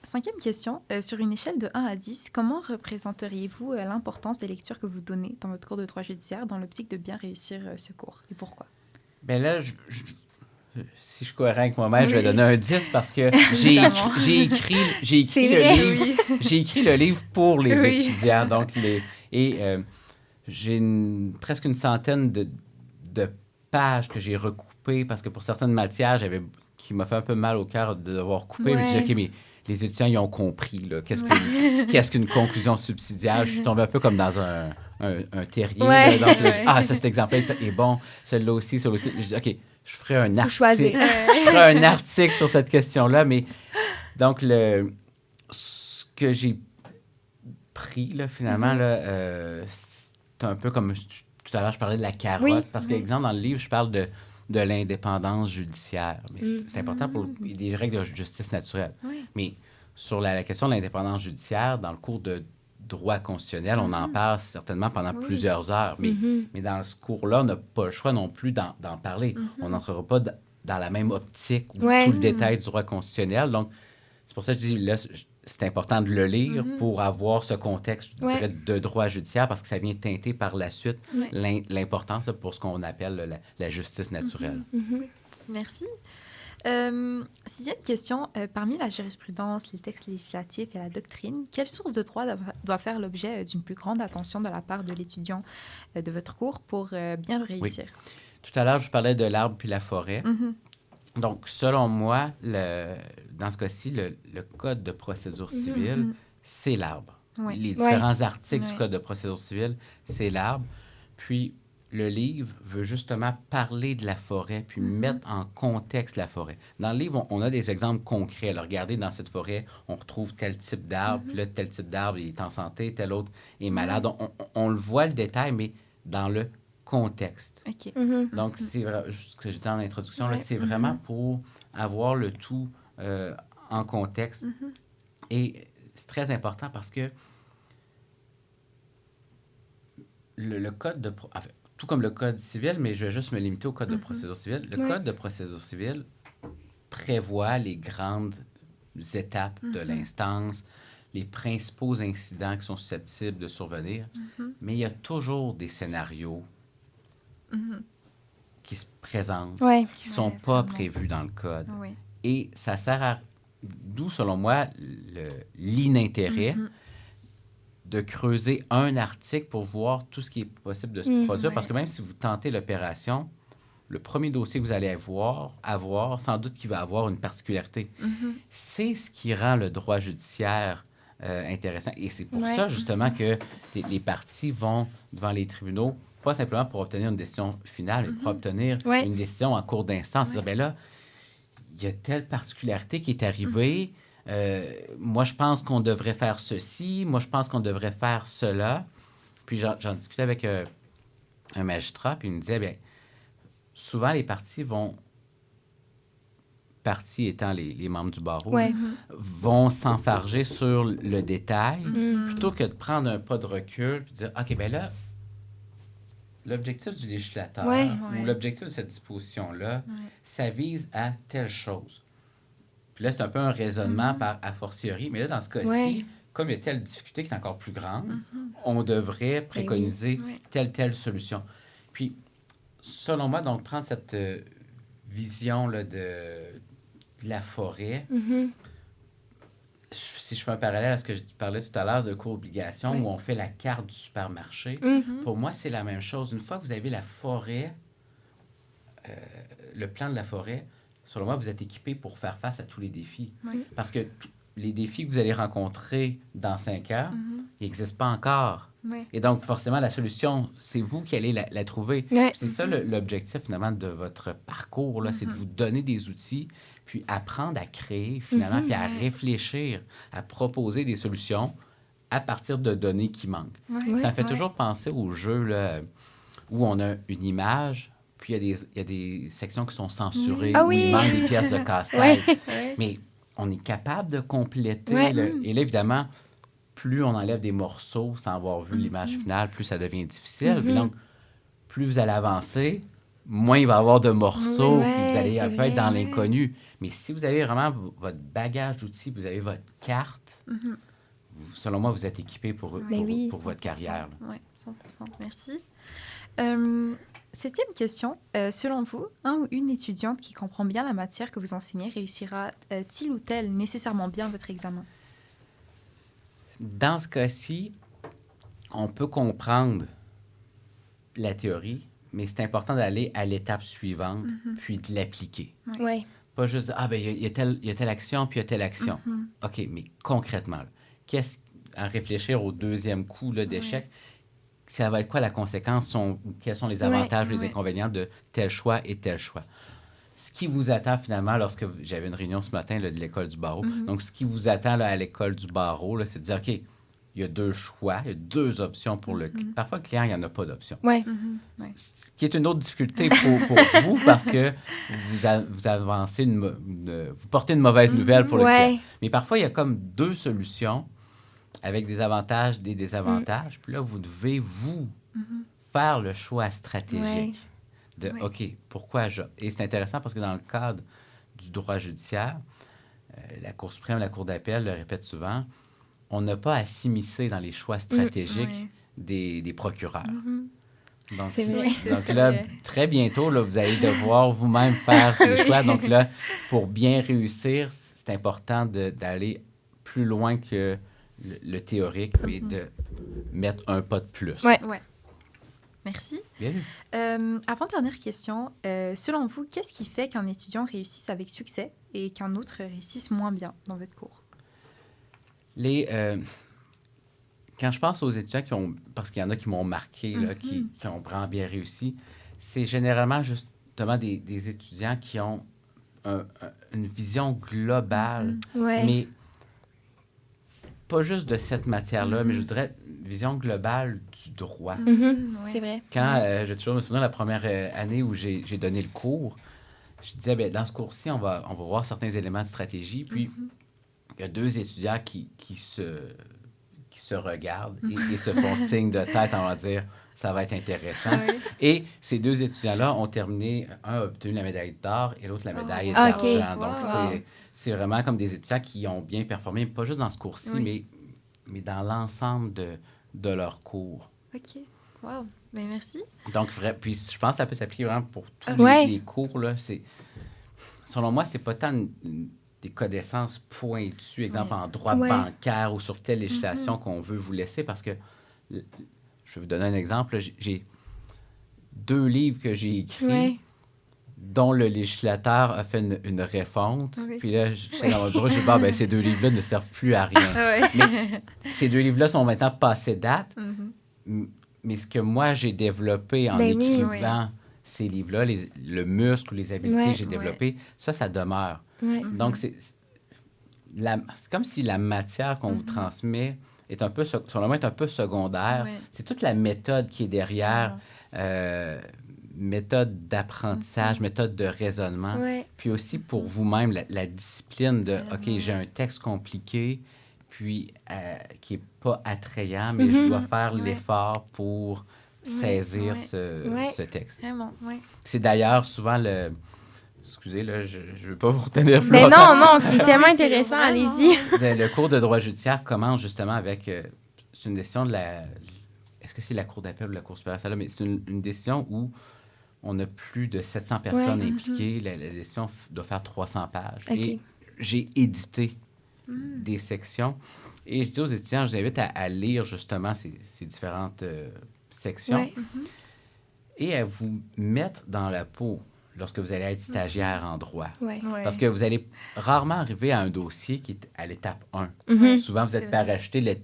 Cinquième question. Sur une échelle de 1 à 10, comment représenteriez-vous l'importance des lectures que vous donnez dans votre cours de droit judiciaire dans l'optique de bien réussir ce cours? Et pourquoi? Bien là, si je suis cohérent avec moi-même, je vais donner un 10 parce que j'ai écrit le livre pour les étudiants. Donc j'ai presque une centaine de pages que j'ai recoupées parce que pour certaines matières, qui m'a fait un peu mal au cœur de devoir couper. Mais j'ai dit, OK, mais les étudiants, ils ont compris là, qu'est-ce qu'une conclusion subsidiaire. Je suis tombé un peu comme dans un terrier. Là, donc, cet exemple-là est bon. Celui-là aussi. Je dis, OK, je ferai un article sur cette question-là. Mais donc, ce que j'ai pris, là, finalement, là, c'est un peu comme tout à l'heure, je parlais de la carotte. Parce qu'exemple, dans le livre, je parle de l'indépendance judiciaire. Mais c'est important pour des règles de justice naturelle. Mais sur la question de l'indépendance judiciaire, dans le cours de droit constitutionnel, on en parle certainement pendant plusieurs heures. Mais dans ce cours-là, on n'a pas le choix non plus d'en parler. On n'entrera pas dans la même optique ou tout le détail du droit constitutionnel. Donc, c'est pour ça que je dis, là, c'est important de le lire pour avoir ce contexte, je dirais, de droit judiciaire, parce que ça vient teinter par la suite l'importance là, pour ce qu'on appelle la justice naturelle. Merci. Sixième question. Parmi la jurisprudence, les textes législatifs et la doctrine, quelle source de droit doit faire l'objet d'une plus grande attention de la part de l'étudiant de votre cours pour bien le réussir? Oui. Tout à l'heure, je parlais de l'arbre puis la forêt. Donc, selon moi, dans ce cas-ci, le Code de procédure civile, c'est l'arbre. Les différents articles du Code de procédure civile, c'est l'arbre. Puis, le livre veut justement parler de la forêt, puis mettre en contexte la forêt. Dans le livre, on a des exemples concrets. Alors, regardez, dans cette forêt, on retrouve tel type d'arbre, puis là, tel type d'arbre il est en santé, tel autre est malade. On le voit, le détail, mais dans le contexte. Donc, c'est vrai, ce que je dis en introduction, là, c'est vraiment pour avoir le tout en contexte. Et c'est très important parce que le code de... tout comme le code civil, mais je vais juste me limiter au code de procédure civile. Le code de procédure civile prévoit les grandes étapes de l'instance, les principaux incidents qui sont susceptibles de survenir, mais il y a toujours des scénarios qui se présentent, qui ne sont pas prévus dans le code. Et ça sert à... D'où, selon moi, l'inintérêt de creuser un article pour voir tout ce qui est possible de se produire. Parce que même si vous tentez l'opération, le premier dossier que vous allez avoir sans doute qu'il va avoir une particularité. C'est ce qui rend le droit judiciaire intéressant. Et c'est pour ça, justement, que les parties vont devant les tribunaux, pas simplement pour obtenir une décision finale, mais pour obtenir une décision en cours d'instance. Dire, ben là, il y a telle particularité qui est arrivée. Moi, je pense qu'on devrait faire ceci. Moi, je pense qu'on devrait faire cela. Puis j'en discutais avec un magistrat, puis il me disait, bien, souvent, les parties étant les membres du barreau, vont s'enfarger sur le détail, plutôt que de prendre un pas de recul et de dire, OK, bien là, l'objectif du législateur ou l'objectif de cette disposition-là, ça vise à telle chose. Puis là, c'est un peu un raisonnement par a fortiori, mais là, dans ce cas-ci, comme il y a telle difficulté qui est encore plus grande, on devrait préconiser telle solution. Puis, selon moi, donc, prendre cette vision là, de la forêt, si je fais un parallèle à ce que je parlais tout à l'heure de cours-obligation, où on fait la carte du supermarché, pour moi, c'est la même chose. Une fois que vous avez la forêt, le plan de la forêt, selon moi, vous êtes équipé pour faire face à tous les défis. Parce que les défis que vous allez rencontrer dans 5 ans, ils n'existent pas encore. Et donc, forcément, la solution, c'est vous qui allez la trouver. C'est ça l'objectif, finalement, de votre parcours, là, c'est de vous donner des outils, puis apprendre à créer, finalement, puis à réfléchir, à proposer des solutions à partir de données qui manquent. Ça me fait toujours penser au jeu là, où on a une image, puis il y a des sections qui sont censurées, où il manque des pièces de casse-tête. Mais on est capable de compléter. Et là, évidemment, plus on enlève des morceaux sans avoir vu l'image finale, plus ça devient difficile. Puis donc, plus vous allez avancer, moins il va y avoir de morceaux, puis vous allez un peu être dans l'inconnu. Mais si vous avez vraiment votre bagage d'outils, vous avez votre carte, selon moi, vous êtes équipé pour votre carrière. Oui, 100%. Merci. 7e question. Selon vous, un ou une étudiante qui comprend bien la matière que vous enseignez réussira-t-il ou tel nécessairement bien votre examen? Dans ce cas-ci, on peut comprendre la théorie, mais c'est important d'aller à l'étape suivante, puis de l'appliquer. Pas juste dire, il y a telle action, puis il y a telle action. OK, mais concrètement, là, à réfléchir au deuxième coup là, d'échec, ça va être quoi la conséquence, quels sont les avantages, les inconvénients de tel choix et tel choix. Ce qui vous attend finalement, lorsque j'avais une réunion ce matin là, de l'école du barreau, donc ce qui vous attend là, à l'école du barreau, là, c'est de dire, OK, il y a 2 choix, il y a 2 options pour le client. Parfois, le client, il n'y en a pas d'option. Ce qui est une autre difficulté pour vous, parce que vous avancez vous portez une mauvaise nouvelle pour le client. Mais parfois, il y a comme 2 solutions avec des avantages, des désavantages. Puis là, vous devez, faire le choix stratégique de, OK, pourquoi Et c'est intéressant parce que dans le cadre du droit judiciaire, la Cour suprême, la Cour d'appel le répète souvent, on n'a pas à s'immiscer dans les choix stratégiques des procureurs. Donc, c'est vrai. Donc là, très bientôt, là, vous allez devoir vous-même faire les choix. Donc là, pour bien réussir, c'est important d'aller plus loin que le théorique, mais de mettre un pas de plus. Merci. Bien vu. Avant-dernière question. Selon vous, qu'est-ce qui fait qu'un étudiant réussisse avec succès et qu'un autre réussisse moins bien dans votre cours? Quand je pense aux étudiants parce qu'il y en a qui m'ont marqué, là, qui ont vraiment bien réussi, c'est généralement justement des étudiants qui ont une vision globale, mais pas juste de cette matière-là, mais je dirais une vision globale du droit. C'est vrai. Quand, je vais toujours me souvenir, la première année où j'ai donné le cours, je disais, bien, dans ce cours-ci, on va voir certains éléments de stratégie, puis il y a 2 étudiants qui se regardent et se font signe de tête en va dire ça va être intéressant. Et ces 2 étudiants-là ont terminé, un a obtenu la médaille d'or et l'autre la médaille d'argent. Donc, c'est vraiment comme des étudiants qui ont bien performé, pas juste dans ce cours-ci, mais dans l'ensemble de leur cours. OK. Wow. Bien, merci. Donc, puis je pense que ça peut s'appliquer vraiment pour tous les cours. Là. Selon moi, c'est pas tant des connaissances pointues, exemple en droit bancaire ou sur telle législation qu'on veut vous laisser, parce que, je vais vous donner un exemple, j'ai 2 livres que j'ai écrits, dont le législateur a fait une refonte. Oui. Puis là, j'étais dans mon bureau, j'ai dit, ben, ces 2 livres-là ne servent plus à rien. Ouais. Mais ces 2 livres-là sont maintenant passés date. Mhm. Mais ce que moi, j'ai développé en Ben oui. écrivant ces livres-là, le muscle ou les habiletés Ouais. que j'ai développées, ça demeure. Ouais. Donc, c'est comme si la matière qu'on vous transmet est un peu, selon moi, est un peu secondaire. Ouais. C'est toute la méthode qui est derrière, méthode d'apprentissage, méthode de raisonnement. Ouais. Puis aussi pour vous-même, la discipline de, Vraiment. OK, j'ai un texte compliqué, puis qui n'est pas attrayant, mais je dois faire Ouais. l'effort pour saisir ouais. ce texte. Vraiment, oui. C'est d'ailleurs souvent le... Excusez, là, je ne veux pas vous retenir plus Mais longtemps. non, c'est tellement c'est intéressant, vraiment- allez-y. Le cours de droit judiciaire commence justement avec... c'est une décision de la... Est-ce que c'est la Cour d'appel ou la Cour supérieure? Celle-là, mais c'est une décision où on a plus de 700 personnes impliquées. La décision doit faire 300 pages. OK. Et j'ai édité des sections. Et je dis aux étudiants, je vous invite à lire justement ces différentes sections Ouais. et à vous mettre dans la peau lorsque vous allez être stagiaire en droit. Ouais. Ouais. Parce que vous allez rarement arriver à un dossier qui est à l'étape 1. Mhm. Souvent, vous C'est êtes vrai. parachuté.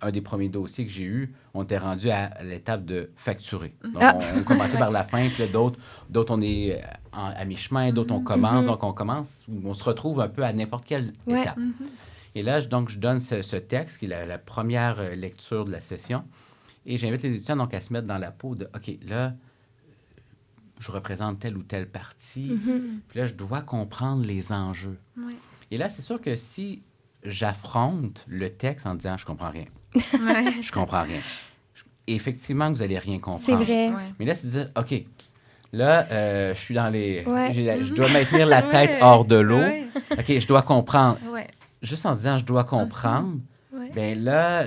Un des premiers dossiers que j'ai eu, on était rendu à l'étape de facturer. Donc, Ah. on commençait par la fin, puis là, d'autres, on est à mi-chemin, d'autres, on commence. Donc, on commence, on se retrouve un peu à n'importe quelle Ouais. étape. Et là, donc, je donne ce texte, qui est la première lecture de la session, et j'invite les étudiants donc à se mettre dans la peau de, OK, là, je représente telle ou telle partie, puis là, je dois comprendre les enjeux. Ouais. Et là, c'est sûr que si j'affronte le texte en disant, je comprends rien, Ouais. je comprends rien. Effectivement, vous n'allez rien comprendre. C'est vrai. Ouais. Mais là, c'est de dire, OK, là, je suis dans les... Ouais. Je dois maintenir la tête Ouais. hors de l'eau. Ouais. OK, je dois comprendre. Ouais. Juste en disant, je dois comprendre, Ouais. bien là,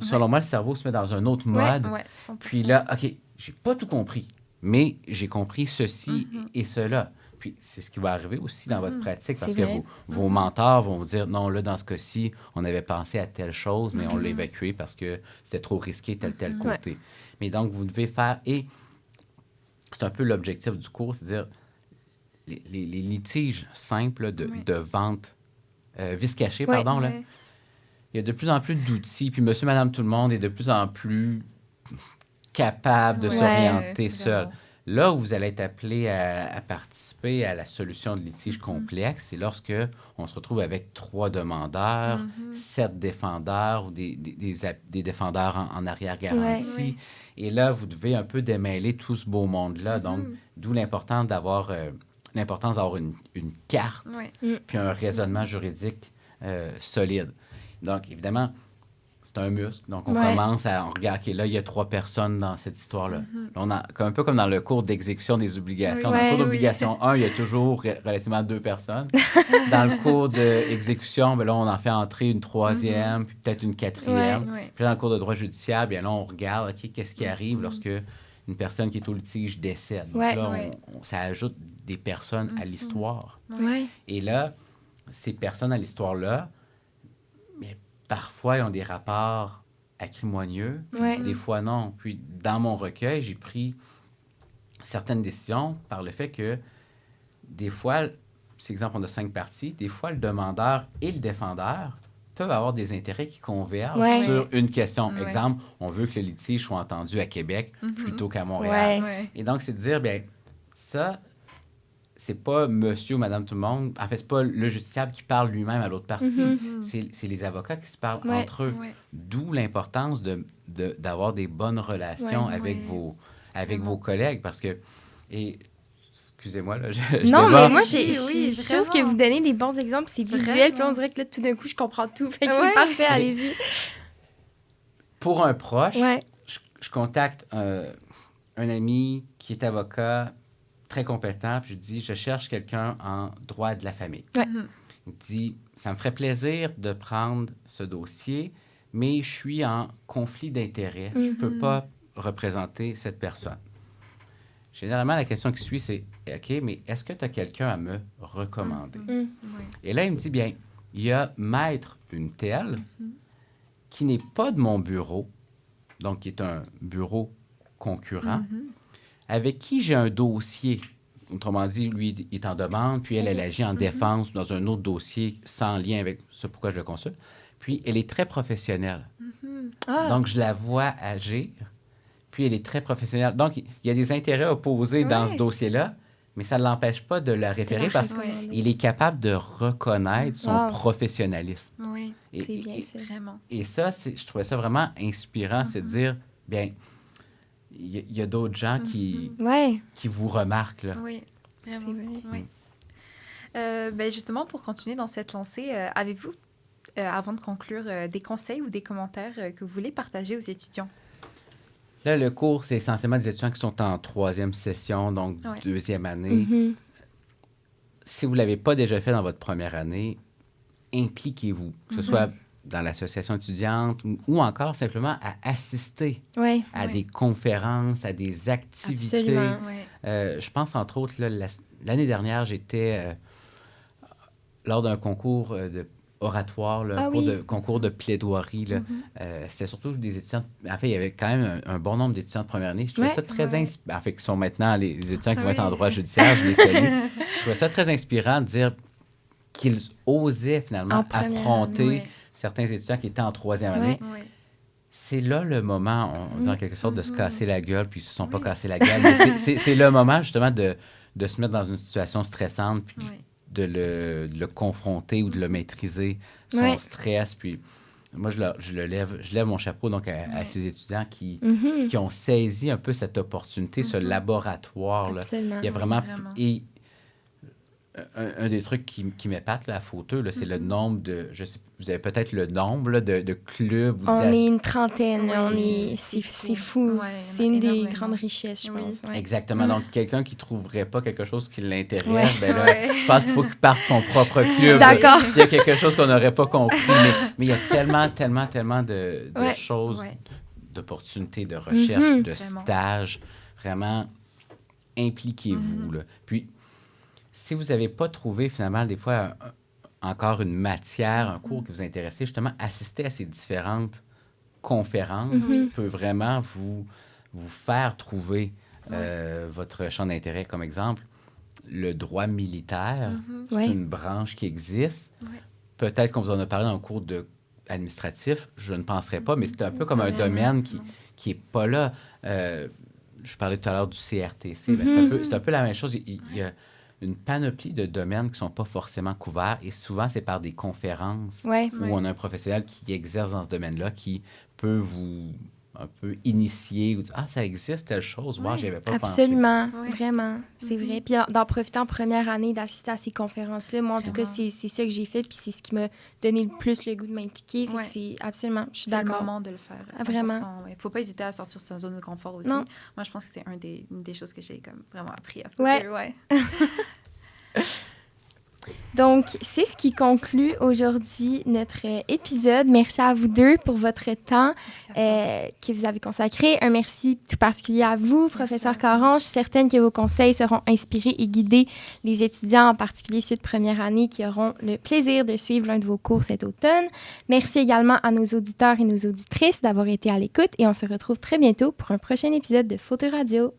selon moi, le cerveau se met dans un autre mode. Ouais. 100%. Puis là, OK, j'ai pas tout compris, mais j'ai compris ceci et cela. Puis c'est ce qui va arriver aussi dans votre pratique, parce C'est que vrai. vos mentors vont vous dire, non, là, dans ce cas-ci, on avait pensé à telle chose, mais on l'a évacué parce que c'était trop risqué tel côté. Mais donc, vous devez faire... Et c'est un peu l'objectif du cours, c'est-à-dire les litiges simples là, de vente, vice caché, Ouais. pardon, là. Ouais. Il y a de plus en plus d'outils, puis monsieur, madame, tout le monde est de plus en plus capable de Ouais. s'orienter seul. Vraiment. Là où vous allez être appelé à participer à la solution de litiges complexes, c'est lorsque on se retrouve avec 3 demandeurs, 7 défendeurs ou des défendeurs en arrière-garantie. Ouais. Et là, vous devez un peu démêler tout ce beau monde-là. Donc, d'où l'importance d'avoir une carte Ouais. puis un raisonnement juridique solide. Donc, évidemment, c'est un muscle. Donc, on commence on regarde, OK, là, il y a 3 personnes dans cette histoire-là. Là, on a, un peu comme dans le cours d'exécution des obligations. Oui. Dans le cours Ouais, d'obligation 1, il y a toujours relativement 2 personnes. Dans le cours d'exécution, bien là, on en fait entrer une 3e, puis peut-être une 4e. Ouais. Puis dans le cours de droit judiciaire, bien là, on regarde, OK, qu'est-ce qui arrive lorsque une personne qui est au litige décède. Donc Ouais. là, Ouais. ça ajoute des personnes à l'histoire. Ouais. Et là, ces personnes à l'histoire-là, mais parfois, ils ont des rapports acrimonieux, Ouais. des fois non. Puis, dans mon recueil, j'ai pris certaines décisions par le fait que, des fois, c'est exemple, on a 5 parties, des fois, le demandeur et le défendeur peuvent avoir des intérêts qui convergent Ouais. sur une question. Ouais. Exemple, on veut que le litige soit entendu à Québec plutôt qu'à Montréal. Ouais. Ouais. Et donc, c'est de dire, bien, ça, c'est pas monsieur ou madame tout le monde. En fait, c'est pas le justiciable qui parle lui-même à l'autre partie. C'est les avocats qui se parlent Ouais. entre eux. Ouais. D'où l'importance d'avoir des bonnes relations Ouais. avec, Ouais. avec vos collègues. Parce que, et excusez-moi, là, je Non, mais déborde. moi, Oui, je trouve que vraiment. vous donnez des bons exemples. C'est visuel, Vraiment. puis là, on dirait que là, tout d'un coup, je comprends tout. Fait que Ouais. c'est parfait, allez-y. Pour un proche, Ouais. je contacte un ami qui est avocat, très compétent, puis je dis, je cherche quelqu'un en droit de la famille. Ouais. Il dit, ça me ferait plaisir de prendre ce dossier, mais je suis en conflit d'intérêts. Je ne peux pas représenter cette personne. Généralement, la question qui suit, c'est, OK, mais est-ce que tu as quelqu'un à me recommander? Ouais. Et là, il me dit, bien, il y a maître une telle qui n'est pas de mon bureau, donc qui est un bureau concurrent, avec qui j'ai un dossier autrement dit, lui, il est en demande, puis elle agit en défense dans un autre dossier sans lien avec ce pourquoi je le consulte. Puis, elle est très professionnelle. Donc, je la vois agir, puis elle est très professionnelle. Donc, il y a des intérêts opposés dans ce dossier-là, mais ça ne l'empêche pas de le référer parce qu'il est capable de reconnaître son professionnalisme. Oui, c'est bien, c'est vraiment. Et ça, je trouvais ça vraiment inspirant, c'est de dire, bien, il y a d'autres gens qui vous remarquent. Là. Oui, vraiment. C'est vrai. Oui. Ben justement, pour continuer dans cette lancée, avez-vous, avant de conclure, des conseils ou des commentaires que vous voulez partager aux étudiants? Là, le cours, c'est essentiellement des étudiants qui sont en 3e session, donc 2e année. Si vous ne l'avez pas déjà fait dans votre première année, impliquez-vous, que ce soit dans l'association étudiante ou encore simplement à assister à des conférences, à des activités. Absolument. Je pense, entre autres, là, l'année dernière, j'étais lors d'un concours oratoire, concours de plaidoirie. Là, c'était surtout des étudiants... En fait, il y avait quand même un bon nombre d'étudiants de première année. Je trouvais ça très inspirant. En fait, qui sont maintenant les étudiants qui vont être en droit judiciaire, je les salue. Je trouvais ça très inspirant de dire qu'ils osaient finalement affronter certains étudiants qui étaient en 3e année. C'est là le moment, on dit en quelque sorte, de se casser la gueule, puis ils ne se sont pas cassés la gueule. Mais c'est le moment, justement, de se mettre dans une situation stressante, puis de le confronter ou de le maîtriser, son stress. Puis moi, je lève mon chapeau donc à ces étudiants qui ont saisi un peu cette opportunité, ce laboratoire. Là. Il y a vraiment... Et un des trucs qui m'épate là, à Fauteux, là, c'est le nombre de... Je sais, vous avez peut-être le nombre là, de clubs. On est une trentaine. C'est fou. C'est une des grandes richesses, je pense. Exactement. Donc, quelqu'un qui ne trouverait pas quelque chose qui l'intéresse, je pense qu'il faut qu'il parte son propre club. Je suis d'accord. Il y a quelque chose qu'on n'aurait pas compris. Mais il y a tellement de choses, d'opportunités, de recherche, de stages. Vraiment, impliquez-vous. Là. Puis, si vous n'avez pas trouvé, finalement, des fois, encore une matière, un cours qui vous intéresse, justement, assister à ces différentes conférences peut vraiment vous faire trouver votre champ d'intérêt. Comme exemple, le droit militaire, c'est une branche qui existe. Peut-être qu'on vous en a parlé dans le cours administratif, je ne penserais pas, mais c'est un peu comme un domaine qui n'est pas là. Je parlais tout à l'heure du CRTC. C'est un peu la même chose. Il y a une panoplie de domaines qui ne sont pas forcément couverts et souvent, c'est par des conférences où on a un professionnel qui exerce dans ce domaine-là qui peut vous un peu initier ou dire « Ah, ça existe telle chose, moi, je n'y avais pas pensé. » Absolument, vraiment, c'est vrai. Puis d'en profiter en première année d'assister à ces conférences-là, moi, en tout cas, c'est ça que j'ai fait puis c'est ce qui m'a donné le plus le goût de m'impliquer. C'est absolument, je suis d'accord. C'est le moment de le faire. Vraiment. Il ne faut pas hésiter à sortir de sa zone de confort aussi. Non. Moi, je pense que c'est une des choses que j'ai comme vraiment appris à faire. Donc, c'est ce qui conclut aujourd'hui notre épisode. Merci à vous deux pour votre temps que vous avez consacré. Un merci tout particulier à vous, professeur Caron. Je suis certaine que vos conseils seront inspirés et guidés les étudiants, en particulier ceux de première année, qui auront le plaisir de suivre l'un de vos cours cet automne. Merci également à nos auditeurs et nos auditrices d'avoir été à l'écoute et on se retrouve très bientôt pour un prochain épisode de Fauteux Radio.